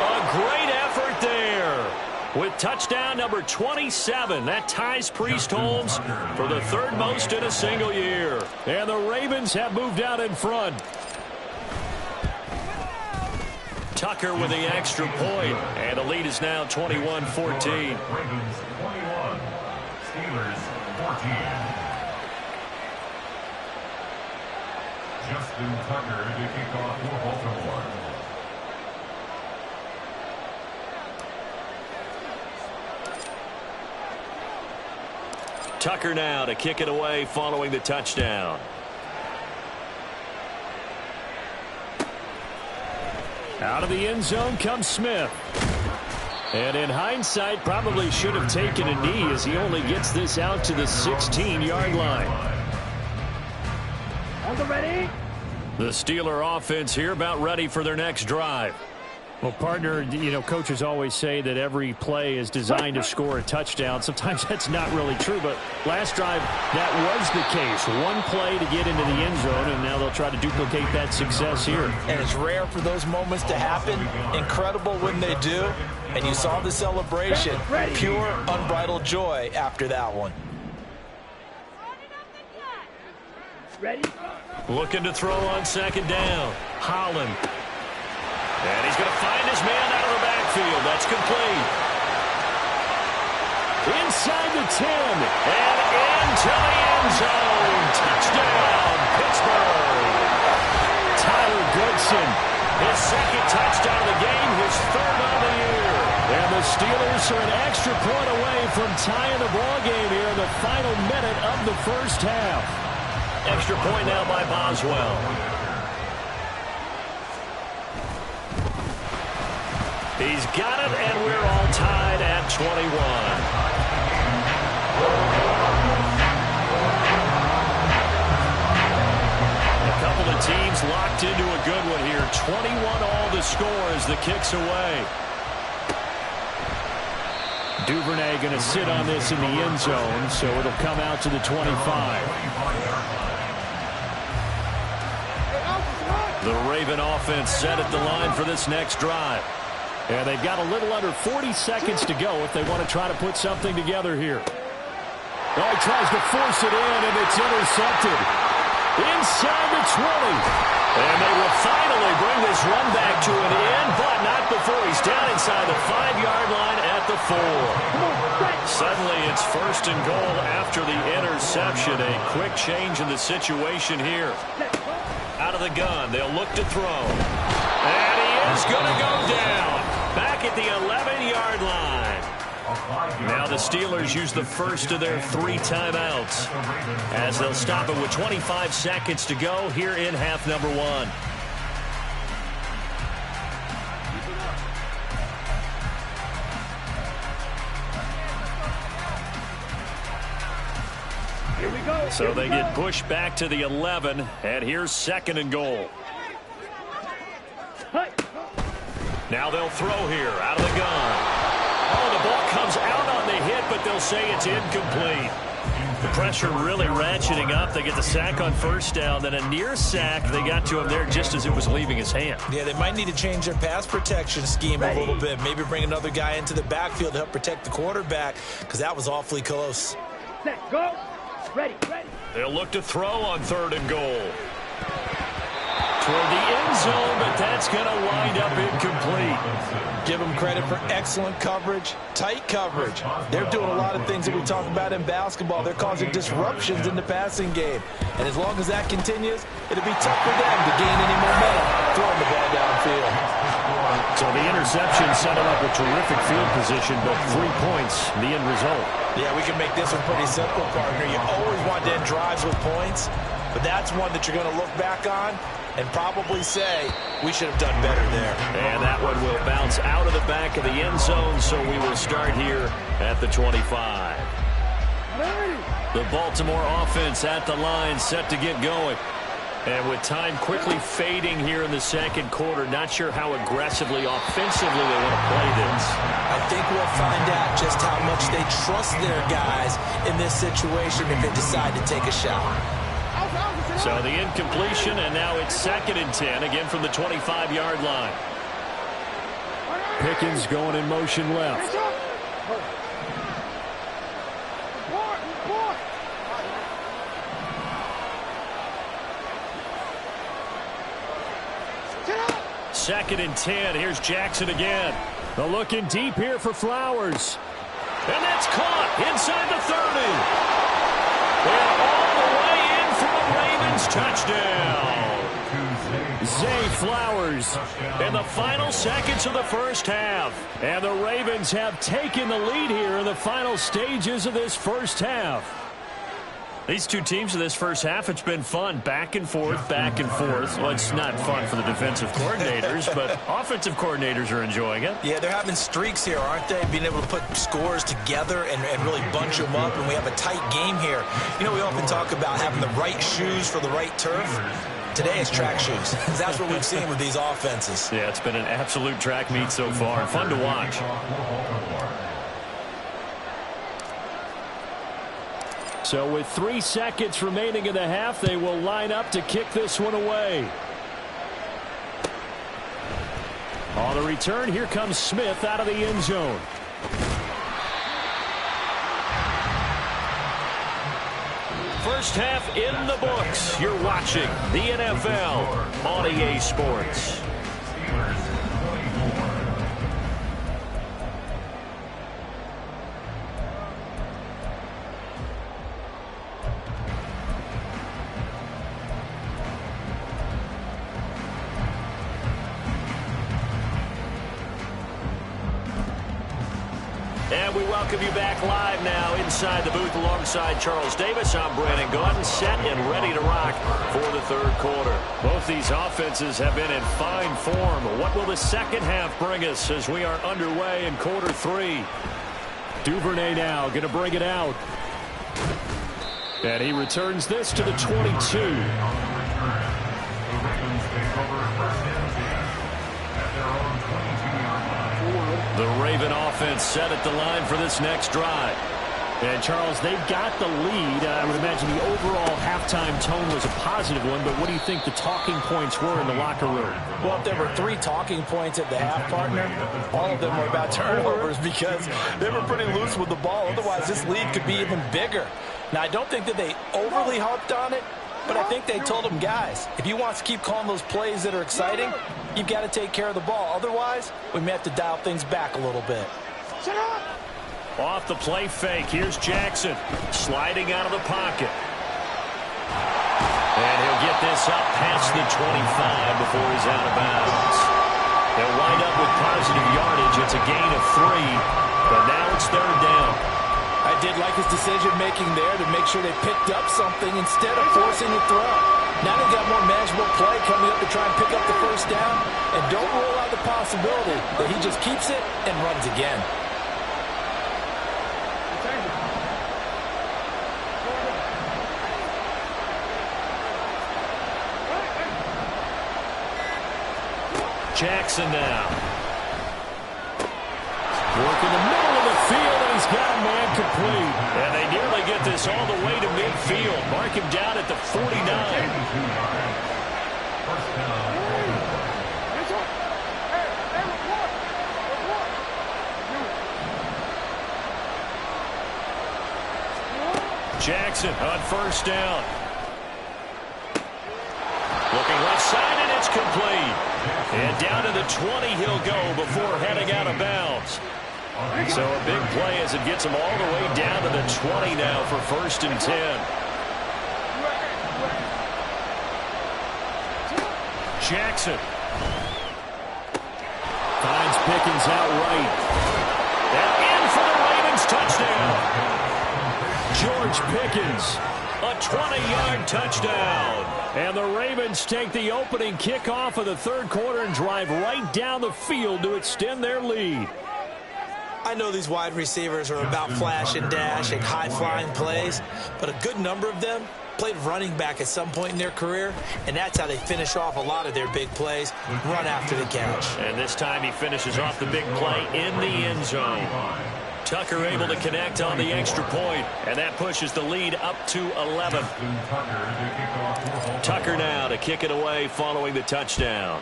A great effort there. With touchdown number 27, that ties Priest Holmes for the 3rd most in a single year. And the Ravens have moved out in front. Tucker with the extra point, and the lead is now 21-14. Ravens 21, Steelers 14. Justin Tucker to kick off for Baltimore. Tucker now to kick it away following the touchdown. Out of the end zone comes Smith. And in hindsight, probably should have taken a knee as he only gets this out to the 16-yard line. Ready? The Steeler offense here about ready for their next drive. Well, partner, you know, coaches always say that every play is designed to score a touchdown. Sometimes that's not really true, but last drive, that was the case. One play to get into the end zone, and now they'll try to duplicate that success here. And it's rare for those moments to happen. Incredible when they do. And you saw the celebration. Pure, unbridled joy after that one. Ready? Looking to throw on second down. Holland. And he's going to find his man out of the backfield. That's complete. Inside the 10. And into the end zone. Touchdown, Pittsburgh. Tyler Goodson, his second touchdown of the game, his third on the year. And the Steelers are an extra point away from tying the ball game here in the final minute of the first half. Extra point now by Boswell. He's got it, and we're all tied at 21. A couple of teams locked into a good one here. 21 all the score as the kick's away. Duvernay going to sit on this in the end zone, so it'll come out to the 25. The Raven offense set at the line for this next drive. And they've got a little under 40 seconds to go if they want to try to put something together here. Oh, he tries to force it in, and it's intercepted. Inside the 20. And they will finally bring this run back to an end, but not before he's down inside the 5-yard line at the 4. Suddenly it's first and goal after the interception. A quick change in the situation here. Out of the gun, they'll look to throw. And he is going to go down. Back at the 11-yard line. Now the Steelers use the first of their 3 timeouts as they'll stop it with 25 seconds to go here in half number 1. So they get pushed back to the 11, and here's second and goal. Now they'll throw here out of the gun. Oh, the ball comes out on the hit, but they'll say it's incomplete. The pressure really ratcheting up. They get the sack on first down, then a near sack. They got to him there just as it was leaving his hand. Yeah, they might need to change their pass protection scheme a little bit. Maybe bring another guy into the backfield to help protect the quarterback, because that was awfully close. Set, go. Ready. They'll look to throw on third and goal. Toward the end zone, but that's going to wind up incomplete. Give them credit for excellent coverage, tight coverage. They're doing a lot of things that we talk about in basketball. They're causing disruptions in the passing game. And as long as that continues, it'll be tough for them to gain any momentum throwing the ball downfield. So the interception set him up with terrific field position, but 3 points, the end result. Yeah, we can make this one pretty simple, partner. You always want to end drives with points, but that's one that you're going to look back on and probably say, we should have done better there. And that one will bounce out of the back of the end zone, so we will start here at the 25. The Baltimore offense at the line, set to get going. And with time quickly fading here in the second quarter, not sure how aggressively, offensively they want to play this. I think we'll find out just how much they trust their guys in this situation if they decide to take a shot. So the incompletion, and now it's 2nd and 10, again from the 25-yard line. Pickens going in motion left. Second and 10. Here's Jackson again. They're looking deep here for Flowers. And that's caught inside the 30. And all the way in for a Ravens touchdown. Zay Flowers in the final seconds of the first half. And the Ravens have taken the lead here in the final stages of this first half. These two teams in this first half, it's been fun. Back and forth, back and forth. Well, it's not fun for the defensive coordinators, but offensive coordinators are enjoying it. Yeah, they're having streaks here, aren't they? Being able to put scores together and really bunch them up, and we have a tight game here. You know, we often talk about having the right shoes for the right turf. Today it's track shoes. That's what we've seen with these offenses. Yeah, it's been an absolute track meet so far. Fun to watch. So with 3 seconds remaining in the half, they will line up to kick this one away. On the return, here comes Smith out of the end zone. First half in the books. You're watching the NFL on EA Sports. And we welcome you back live now inside the booth alongside Charles Davis. I'm Brandon Gaudin, set and ready to rock for the third quarter. Both these offenses have been in fine form. What will the second half bring us as we are underway in quarter three? Duvernay now going to bring it out. And he returns this to the 22. The Raven offense set at the line for this next drive. And, Charles, they've got the lead. I would imagine the overall halftime tone was a positive one, but what do you think the talking points were in the locker room? Well, if there were 3 talking points at the half, partner, all of them were about turnovers because they were pretty loose with the ball. Otherwise, this lead could be even bigger. Now, I don't think that they overly harped on it, but I think they told them, guys, if you want to keep calling those plays that are exciting, you've got to take care of the ball. Otherwise, we may have to dial things back a little bit. Off the play fake, here's Jackson sliding out of the pocket. And he'll get this up past the 25 before he's out of bounds. They'll wind up with positive yardage. It's a gain of 3, but now it's third down. I did like his decision-making there to make sure they picked up something instead of forcing a throw. Now they've got more manageable play coming up to try and pick up the first down. And don't rule out the possibility that he just keeps it and runs again. Jackson now. Work in the middle of the field, and he's got a man complete. And they nearly get this all the way to midfield. Mark him down at the 49. Jackson on first down. Looking left side, and it's complete. And down to the 20 he'll go before heading out of bounds. So a big play as it gets him all the way down to the 20 now for first and 10. Jackson finds Pickens out right. And in for the Ravens touchdown. George Pickens, a 20-yard touchdown. And the Ravens take the opening kickoff of the third quarter and drive right down the field to extend their lead. I know these wide receivers are about flash and dash and high-flying plays, but a good number of them played running back at some point in their career, and that's how they finish off a lot of their big plays, run after the catch. And this time he finishes off the big play in the end zone. Tucker able to connect on the extra point, and that pushes the lead up to 11. Tucker now to kick it away following the touchdown.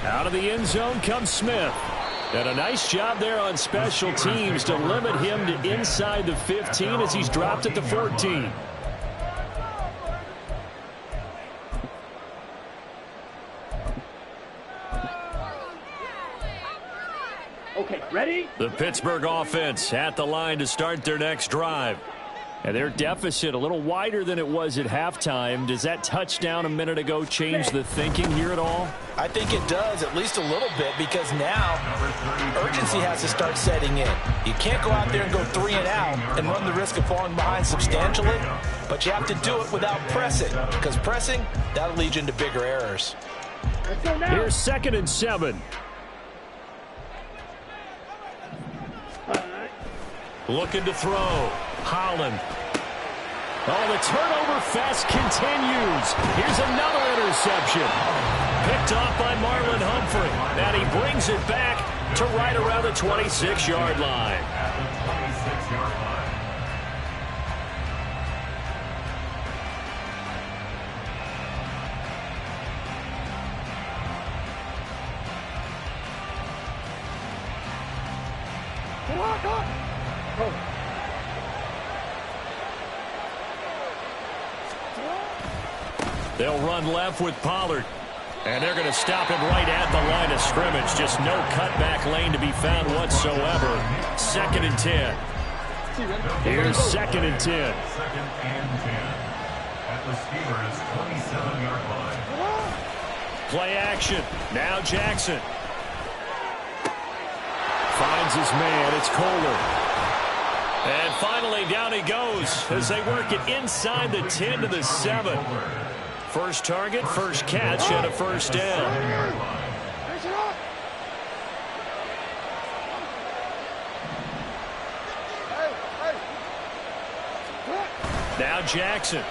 Out of the end zone comes Smith. And a nice job there on special teams to limit him to inside the 15 as he's dropped at the 14. Okay, ready? The Pittsburgh offense at the line to start their next drive. And their deficit a little wider than it was at halftime. Does that touchdown a minute ago change the thinking here at all? I think it does, at least a little bit, because now urgency has to start setting in. You can't go out there and go 3 and out and run the risk of falling behind substantially, but you have to do it without pressing, because pressing, that'll lead you into bigger errors. Here's 2nd and 7. Looking to throw. Holland. Oh, the turnover fest continues. Here's another interception. Picked off by Marlon Humphrey. And he brings it back to right around the 26-yard line. They'll run left with Pollard. And they're going to stop him right at the line of scrimmage. Just no cutback lane to be found whatsoever. 2nd and 10. Here's 2nd and 10. 2nd and 10. At the Steelers' 27-yard line. Play action. Now Jackson. Finds his man. It's Kohler. And finally down he goes as they work it inside the 10 to the 7. First target, first catch, and a first down. Now Jackson.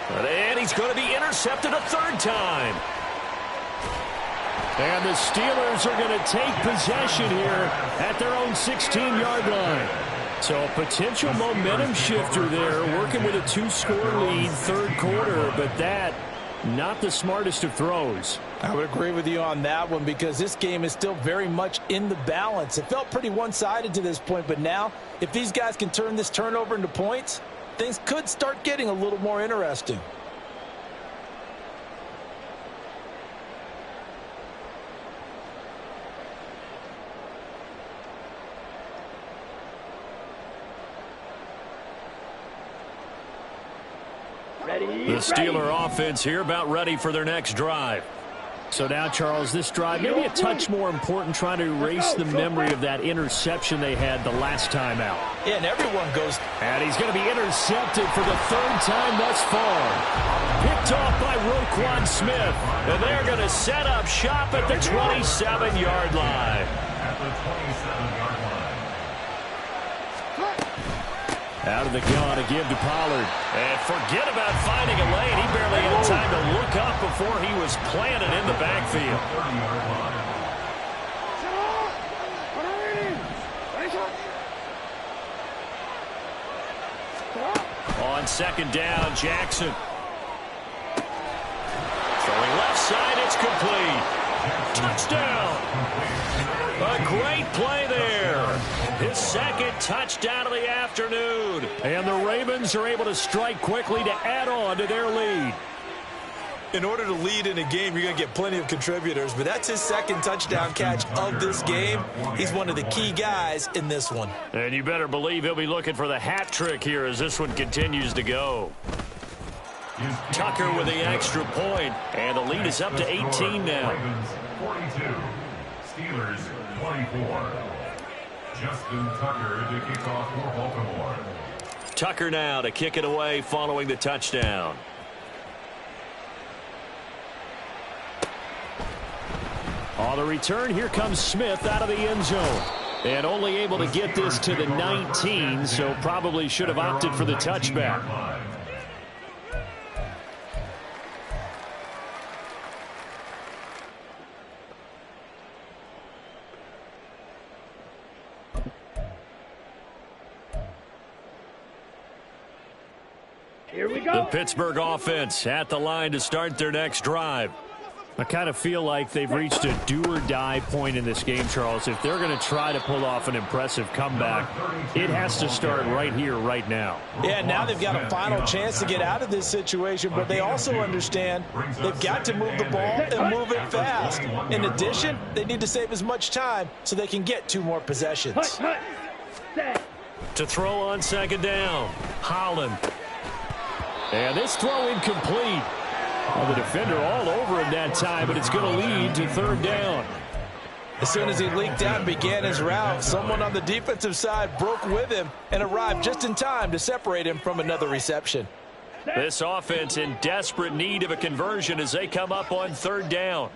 And he's going to be intercepted a 3rd time. And the Steelers are going to take possession here at their own 16-yard line. So a potential momentum shifter there, working with a 2-score lead, 3rd quarter, but that, not the smartest of throws. I would agree with you on that one because this game is still very much in the balance. It felt pretty one-sided to this point, but now, if these guys can turn this turnover into points, things could start getting a little more interesting. The Steeler offense here about ready for their next drive. So now, Charles, this drive maybe a touch more important, trying to erase the memory of that interception they had the last time out. Yeah, and everyone goes. And he's going to be intercepted for the 3rd time thus far. Picked off by Roquan Smith. And they're going to set up shop at the 27-yard line. At the 27-yard line. Out of the gun to give to Pollard. And forget about finding a lane. He barely had time to look up before he was planted in the backfield. 30-yard line. On 2nd down, Jackson. Throwing left side, it's complete. Touchdown. A great play there. His 2nd touchdown of the afternoon. And the Ravens are able to strike quickly to add on to their lead. In order to lead in a game, you're going to get plenty of contributors, but that's his 2nd touchdown catch of this game. He's one of the key guys in this one. And you better believe he'll be looking for the hat trick here as this one continues to go. Tucker with the extra point, and the lead is up to 18 now. Ravens 42, Steelers 24. Justin Tucker to kick off for Baltimore. Tucker now to kick it away following the touchdown. On the return, here comes Smith out of the end zone. And only able to get this to the 19, so probably should have opted for the touchback. Here we go. The Pittsburgh offense at the line to start their next drive. I kind of feel like they've reached a do-or-die point in this game, Charles. If they're going to try to pull off an impressive comeback, it has to start right here, right now. Yeah, now they've got a final chance to get out of this situation, but they also understand they've got to move the ball and move it fast. In addition, they need to save as much time so they can get 2 more possessions. To throw on 2nd down, Holland. And this throw incomplete. Well, the defender all over him that time, but it's going to lead to 3rd down. As soon as he leaked out and began his route, someone on the defensive side broke with him and arrived just in time to separate him from another reception. This offense in desperate need of a conversion as they come up on 3rd down.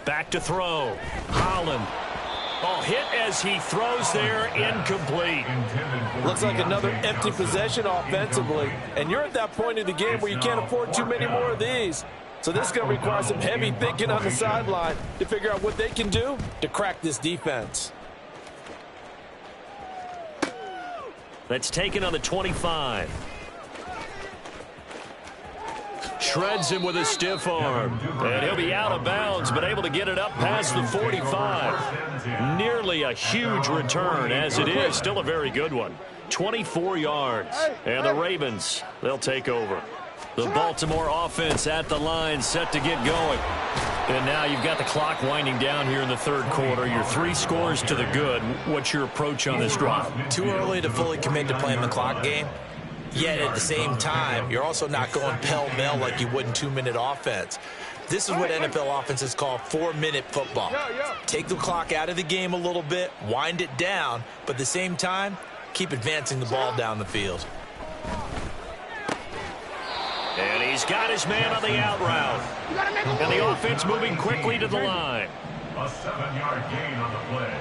Back to throw. Holland. Oh, hit as he throws there, incomplete. Looks like another empty possession offensively. And you're at that point in the game where you can't afford too many more of these. So this is going to require some heavy thinking on the sideline to figure out what they can do to crack this defense. That's taken on the 25. shreds him with a stiff arm. And he'll be out of bounds, but able to get it up past the 45. Nearly a huge return as it is. Still a very good one. 24 yards. And the Ravens, they'll take over. The Baltimore offense at the line, set to get going. And now you've got the clock winding down here in the third quarter. Your 3 scores to the good. What's your approach on this drive? Too early to fully commit to playing the clock game. Yet at the same time, you're also not going pell-mell like you would in 2-minute offense. This is what NFL offenses call 4-minute football. Take the clock out of the game a little bit, wind it down, but at the same time, keep advancing the ball down the field. And he's got his man on the out route. And the offense moving quickly to the line. A 7-yard gain on the play.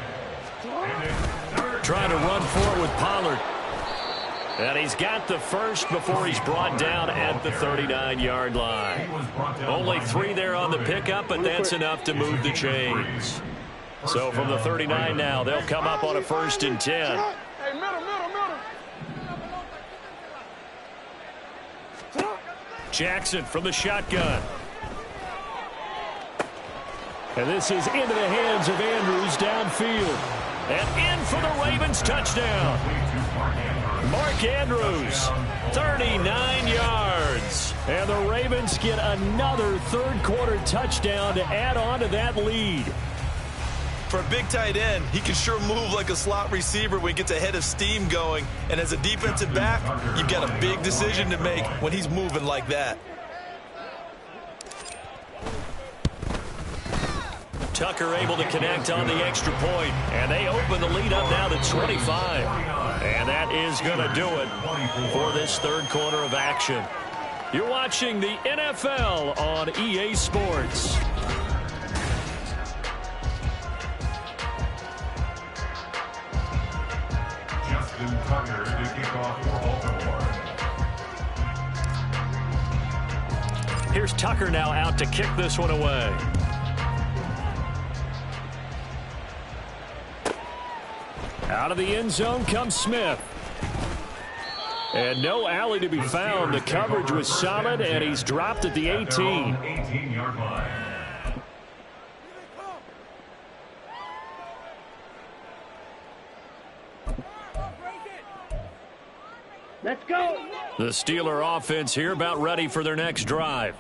Trying to run for it with Pollard. And he's got the first before he's brought down at the 39-yard line. Only 3 there on the pickup, but that's enough to move the chains. So from the 39 now, they'll come up on a 1st and 10. Jackson from the shotgun. And this is into the hands of Andrews downfield. And in for the Ravens touchdown. Mark Andrews, 39 yards. And the Ravens get another third-quarter touchdown to add on to that lead. For a big tight end, he can sure move like a slot receiver when he gets a head of steam going. And as a defensive back, you've got a big decision to make when he's moving like that. Tucker able to connect on the extra point, and they open the lead up now to 25. And that is going to do it for this third quarter of action. You're watching the NFL on EA Sports. Tucker to kick off for Baltimore. Here's Tucker now out to kick this one away. Out of the end zone comes Smith. And no alley to be found. The coverage was solid, and he's dropped at the 18. 18-yard line. Let's go. The Steeler offense here about ready for their next drive.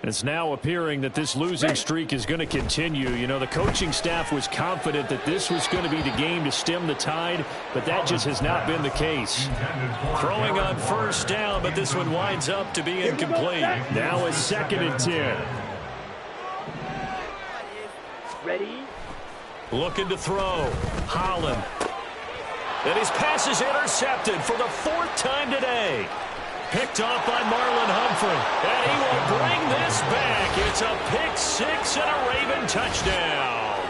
It's now appearing that this losing streak is going to continue. You know, the coaching staff was confident that this was going to be the game to stem the tide, but that just has not been the case. Throwing on first down, but this one winds up to be incomplete. Now it's 2nd and 10. Ready? Looking to throw. Holland. And his pass is intercepted for the 4th time today. Picked off by Marlon Humphrey. And he will bring this back. It's a pick-6 and a Raven touchdown.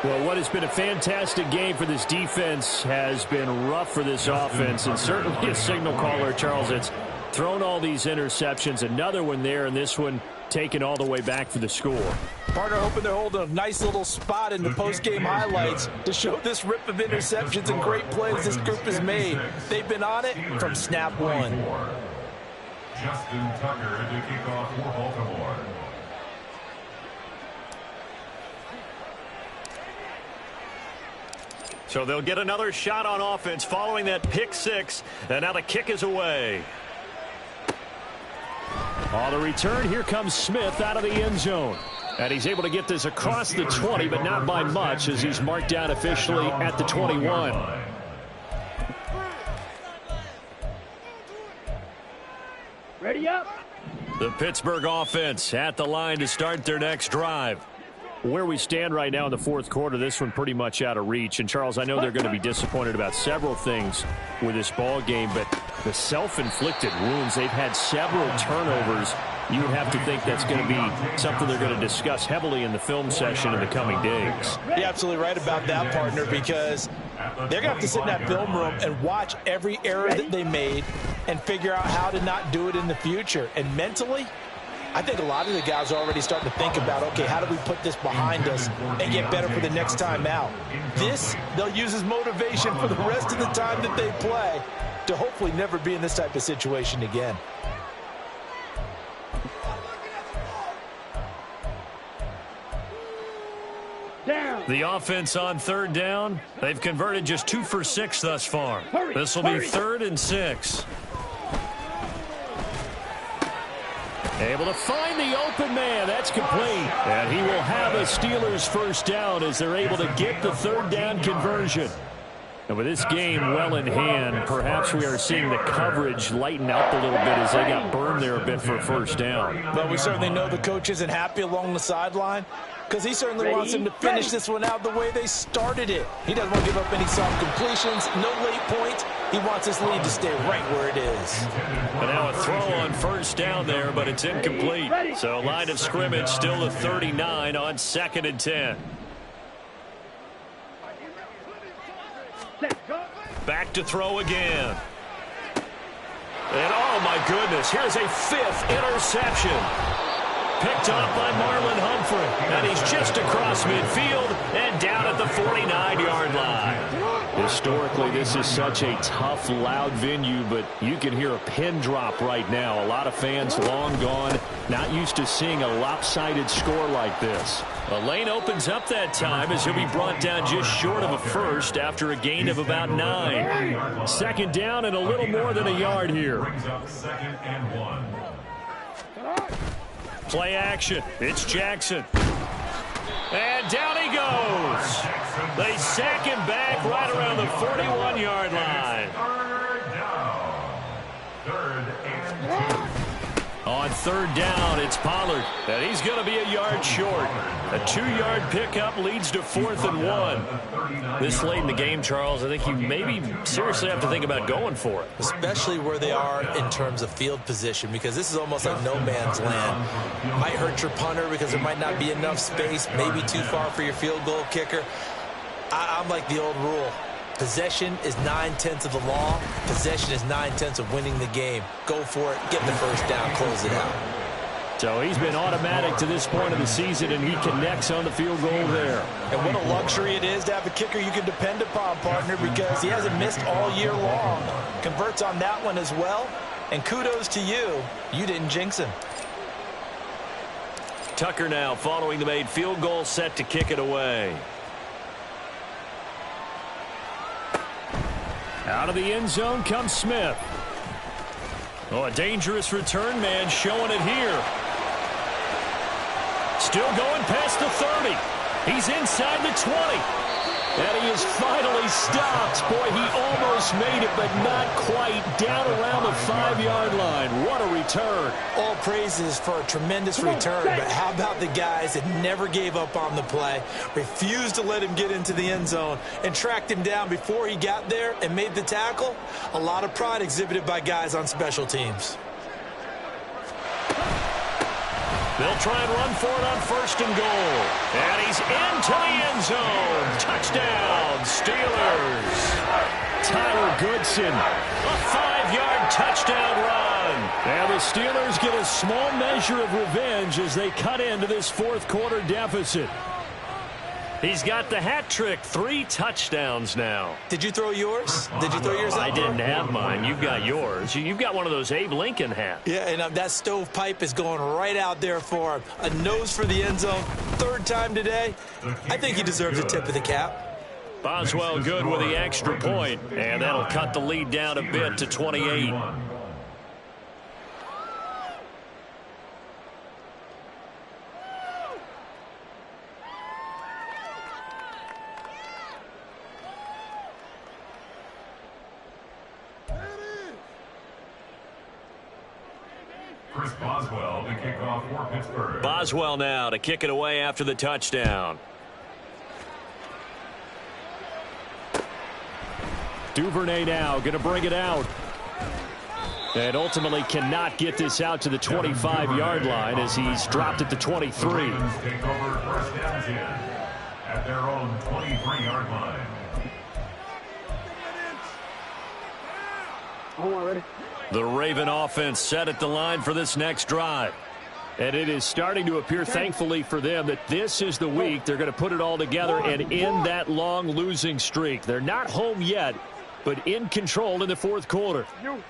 Well, what has been a fantastic game for this defense has been rough for this offense. And certainly a signal caller, Charles, it's thrown all these interceptions. Another one there, and this one taken all the way back for the score. Partner hoping to hold a nice little spot in the post-game highlights to show this rip of interceptions and great plays this group has made. They've been on it from snap one. Justin Tucker to kick off for Baltimore. So they'll get another shot on offense following that pick-6, and now the kick is away. On the return, here comes Smith out of the end zone. And he's able to get this across the 20, but not by much, as he's marked down officially at the 21. Ready up. The Pittsburgh offense at the line to start their next drive. Where we stand right now in the fourth quarter, this one pretty much out of reach. And, Charles, I know they're going to be disappointed about several things with this ball game, but the self-inflicted wounds, they've had several turnovers. You would have to think that's going to be something they're going to discuss heavily in the film session in the coming days. You're absolutely right about that, partner, because they're going to have to sit in that film room and watch every error that they made and figure out how to not do it in the future. And mentally, I think a lot of the guys are already starting to think about, okay, how do we put this behind us and get better for the next time out? This, they'll use as motivation for the rest of the time that they play to hopefully never be in this type of situation again. The offense on third down, they've converted just 2 for 6 thus far. This will be 3rd and 6. Able to find the open man. That's complete. And he will have a Steelers first down as they're able to get the 3rd down conversion. And with this game well in hand, perhaps we are seeing the coverage lighten up a little bit as they got burned there a bit for a first down. But we certainly know the coach isn't happy along the sideline because he certainly wants them to finish this one out the way they started it. He doesn't want to give up any soft completions, no late points. He wants his lead to stay right where it is. But now a throw on first down there, but it's incomplete. So line of scrimmage still to 39 on 2nd and 10. Back to throw again. And oh my goodness, here's a 5th interception. Picked off by Marlon Humphrey. And he's just across midfield and down at the 49-yard line. Historically, this is such a tough, loud venue, but you can hear a pin drop right now. A lot of fans long gone, not used to seeing a lopsided score like this. A lane opens up that time as he'll be brought down just short of a first after a gain of about 9. 2nd down and a little more than a yard here. Play action. It's Jackson. And down he goes. They sack him back right around the 41-yard line. On 3rd down, it's Pollard, and he's going to be a yard short. A 2-yard pickup leads to 4th and 1. This late in the game, Charles, I think you maybe seriously have to think about going for it. Especially where they are in terms of field position, because this is almost like no man's land. Might hurt your punter because there might not be enough space, maybe too far for your field goal kicker. I'm like the old rule. Possession is 9/10 of the law. Possession is 9/10 of winning the game. Go for it. Get the first down. Close it out. So he's been automatic to this point of the season, and he connects on the field goal there. And what a luxury it is to have a kicker you can depend upon, partner, because he hasn't missed all year long. Converts on that one as well. And kudos to you. You didn't jinx him. Tucker now following the made field goal, set to kick it away. Out of the end zone comes Smith. Oh, a dangerous return man showing it here. Still going past the 30. He's inside the 20. And he is finally stopped. Boy, he almost made it, but not quite. Down around the 5-yard line. What a return. All praises for a tremendous return, but how about the guys that never gave up on the play, refused to let him get into the end zone, and tracked him down before he got there and made the tackle? A lot of pride exhibited by guys on special teams. They'll try and run for it on 1st and goal. And he's into the end zone. Touchdown, Steelers. Tyler Goodson, a 5-yard touchdown run. And the Steelers get a small measure of revenge as they cut into this 4th quarter deficit. He's got the hat trick, 3 touchdowns now. Did you throw yours? Did you throw yours out? I didn't have mine. You've got yours. You've got one of those Abe Lincoln hats. Yeah, and that stovepipe is going right out there for him. A nose for the end zone. 3rd time today. I think he deserves a tip of the cap. Boswell good with the extra point, and that'll cut the lead down a bit to 28. Chris Boswell to kick off for Pittsburgh. Boswell now to kick it away after the touchdown. Duvernay now going to bring it out. And ultimately cannot get this out to the 25-yard line as he's dropped at the 23. The Ravens take over 1st and 10 at their own 23-yard line. Ready? The Raven offense set at the line for this next drive. And it is starting to appear, thankfully for them, that this is the week they're going to put it all together and end that long losing streak. They're not home yet, but in control in the 4th quarter. Middle.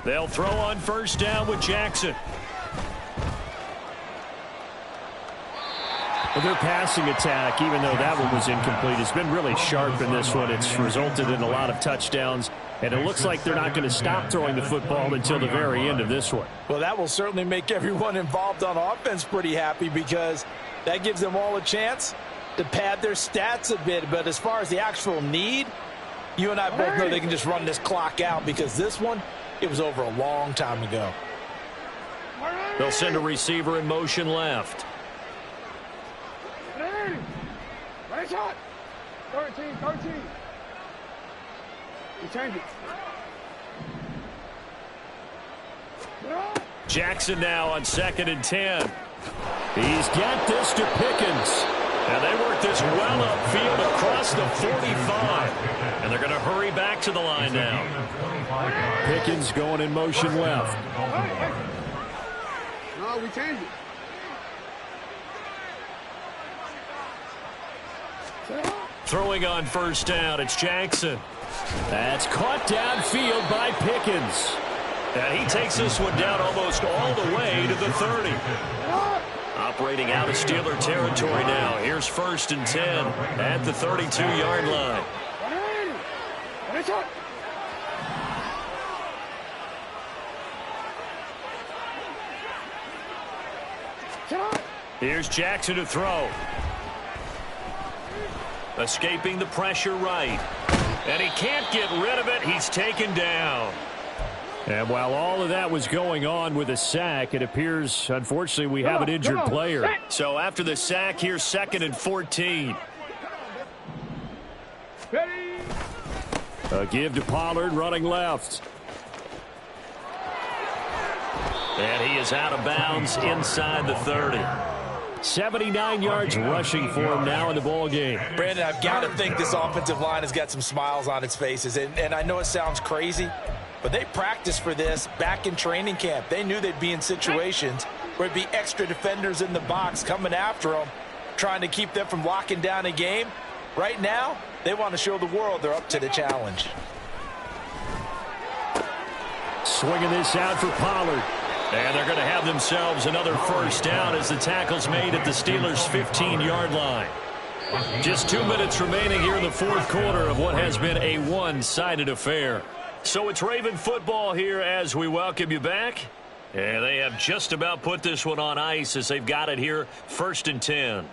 They'll throw on 1st down with Jackson. Well, their passing attack, even though that one was incomplete, has been really sharp in this one. It's resulted in a lot of touchdowns, and it looks like they're not going to stop throwing the football until the very end of this one. Well, that will certainly make everyone involved on offense pretty happy because that gives them all a chance to pad their stats a bit. But as far as the actual need, you and I both know they can just run this clock out because this one, it was over a long time ago. They'll send a receiver in motion left. Right shot. 13. You change it. Jackson now on 2nd and 10. He's got this to Pickens. And they work this well upfield across the 45. And they're going to hurry back to the line now. Pickens going in motion left. No, we change it. Throwing on first down, it's Jackson. That's caught downfield by Pickens. And he takes this one down almost all the way to the 30. Operating out of Steeler territory now. Here's 1st and 10 at the 32-yard line. Here's Jackson to throw. Escaping the pressure right. And he can't get rid of it. He's taken down. And while all of that was going on with a sack, it appears, unfortunately, we have an injured player. So after the sack, here's 2nd and 14. A give to Pollard running left. And he is out of bounds inside the 30. 79 yards rushing for him now in the ball game. Brandon, I've got to think this offensive line has got some smiles on its faces. And I know it sounds crazy, but they practiced for this back in training camp. They knew they'd be in situations where it'd be extra defenders in the box coming after them, trying to keep them from locking down a game. Right now, they want to show the world they're up to the challenge. Swinging this out for Pollard. And they're going to have themselves another first down as the tackle's made at the Steelers' 15-yard line. Just 2 minutes remaining here in the fourth quarter of what has been a one-sided affair. So it's Raven football here as we welcome you back. And they have just about put this one on ice as they've got it here, 1st and 10.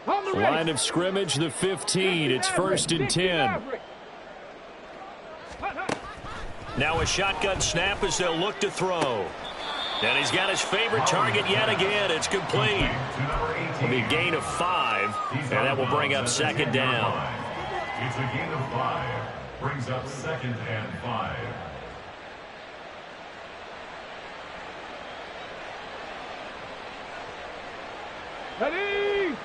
Line of scrimmage, the 15. It's 1st and 10. Now a shotgun snap as they'll look to throw. And he's got his favorite target yet again. It's complete. It'll be a gain of 5, and that will bring up 2nd down. It's a gain of 5. Brings up 2nd and 5. Ready?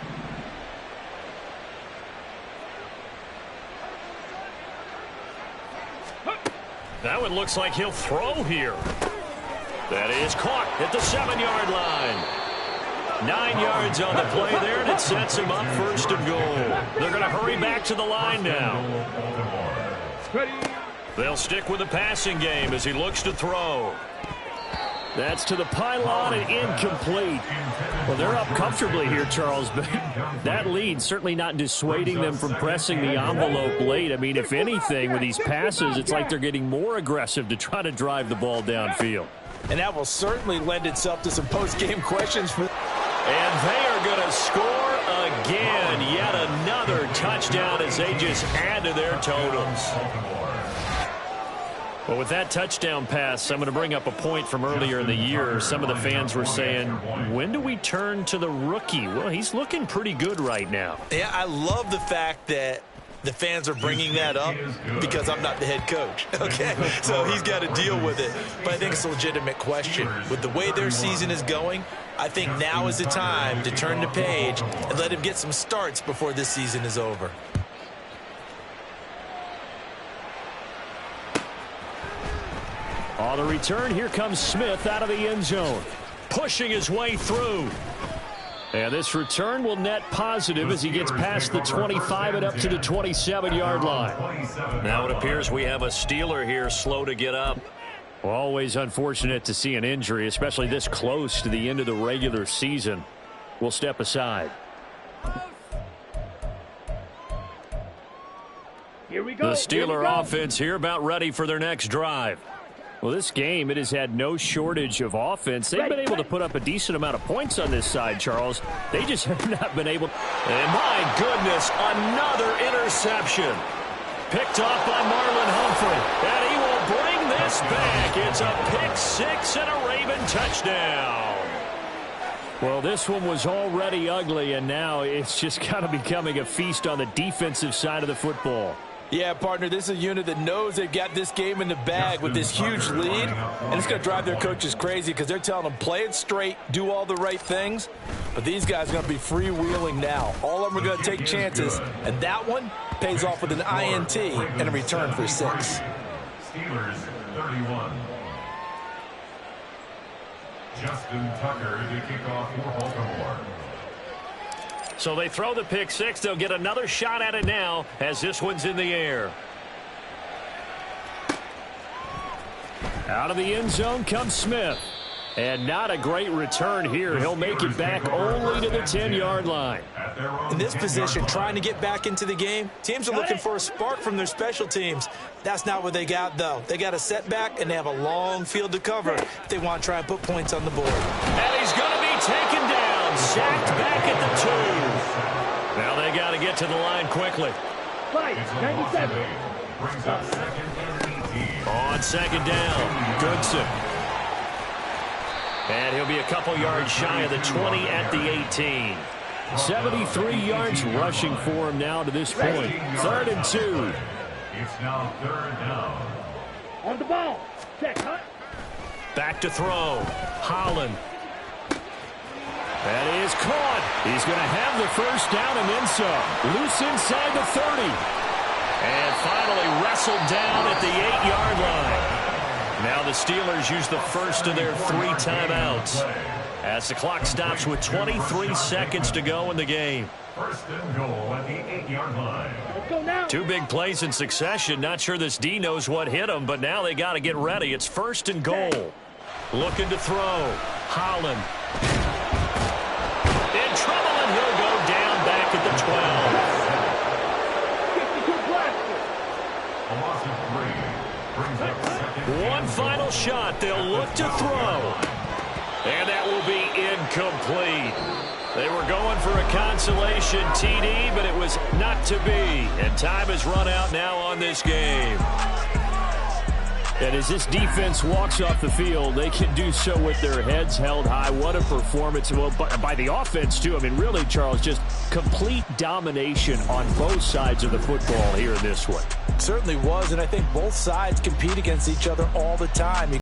That one looks like he'll throw here. That is caught at the 7-yard line. 9 yards on the play there, and it sets him up 1st and goal. They're going to hurry back to the line now. They'll stick with the passing game as he looks to throw. That's to the pylon and incomplete. Well, they're up comfortably here, Charles, but that lead certainly not dissuading them from pressing the envelope late. I mean, if anything, with these passes, it's like they're getting more aggressive to try to drive the ball downfield. And that will certainly lend itself to some post-game questions. And they are going to score again. Yet another touchdown as they just add to their totals. Well, with that touchdown pass, I'm going to bring up a point from earlier in the year. Some of the fans were saying, when do we turn to the rookie? Well, he's looking pretty good right now. Yeah, I love the fact that the fans are bringing that up because I'm not the head coach, okay? So he's got to deal with it. But I think it's a legitimate question. With the way their season is going, I think now is the time to turn the page and let him get some starts before this season is over. On the return, here comes Smith out of the end zone, pushing his way through. And this return will net positive as he gets past the 25 and up to the 27-yard line. Now it appears we have a Steeler here slow to get up. Well, always unfortunate to see an injury, especially this close to the end of the regular season. We'll step aside. Here we go. The Steeler offense here about ready for their next drive. Well, this game, it has had no shortage of offense. They've been able to put up a decent amount of points on this side, Charles. They just have not been able. And my goodness, another interception. Picked off by Marlon Humphrey. And he will bring this back. It's a pick six and a Raven touchdown. Well, this one was already ugly, and now it's just kind of becoming a feast on the defensive side of the football. Yeah, partner, this is a unit that knows they've got this game in the bag with this huge lead, and it's going to drive their coaches crazy because they're telling them play it straight, do all the right things, but these guys are going to be freewheeling now. All of them are going to take chances, and that one pays off with an INT and a return for 6. Steelers 31. Justin Tucker to kick off for Baltimore. So they throw the pick six. They'll get another shot at it now as this one's in the air. Out of the end zone comes Smith. And not a great return here. He'll make it back only to the 10-yard line. In this position, trying to get back into the game, teams are looking for a spark from their special teams. That's not what they got, though. They got a setback, and they have a long field to cover if they want to try and put points on the board. And he's going to be taken down, sacked back at the 2. Now they got to get to the line quickly. Fight, 97. Brings up second and 18. On second down, Goodson. And he'll be a couple yards shy of the 20 at the 18. 73 yards rushing for him now to this point. 3rd and 2. It's now 3rd down. On the ball. Check, huh? Back to throw. Holland. That is caught. He's going to have the first down and then some. Loose inside the 30. And finally wrestled down at the 8-yard line. Now the Steelers use the first of their 3 timeouts as the clock stops with 23 seconds to go in the game. First and goal at the 8-yard line. Let's go now. 2 big plays in succession. Not sure this D knows what hit him, but now they got to get ready. It's 1st and goal. Looking to throw. Holland. In trouble, and he'll go down back at the A loss of 3. Brings up second 12. One final shot. They'll look to throw. And that will be incomplete. They were going for a consolation TD, but it was not to be. And time has run out now on this game. And as this defense walks off the field, they can do so with their heads held high. What a performance. Well, by the offense, too. I mean, really, Charles, just complete domination on both sides of the football here in this one. Certainly was, and I think both sides compete against each other all the time.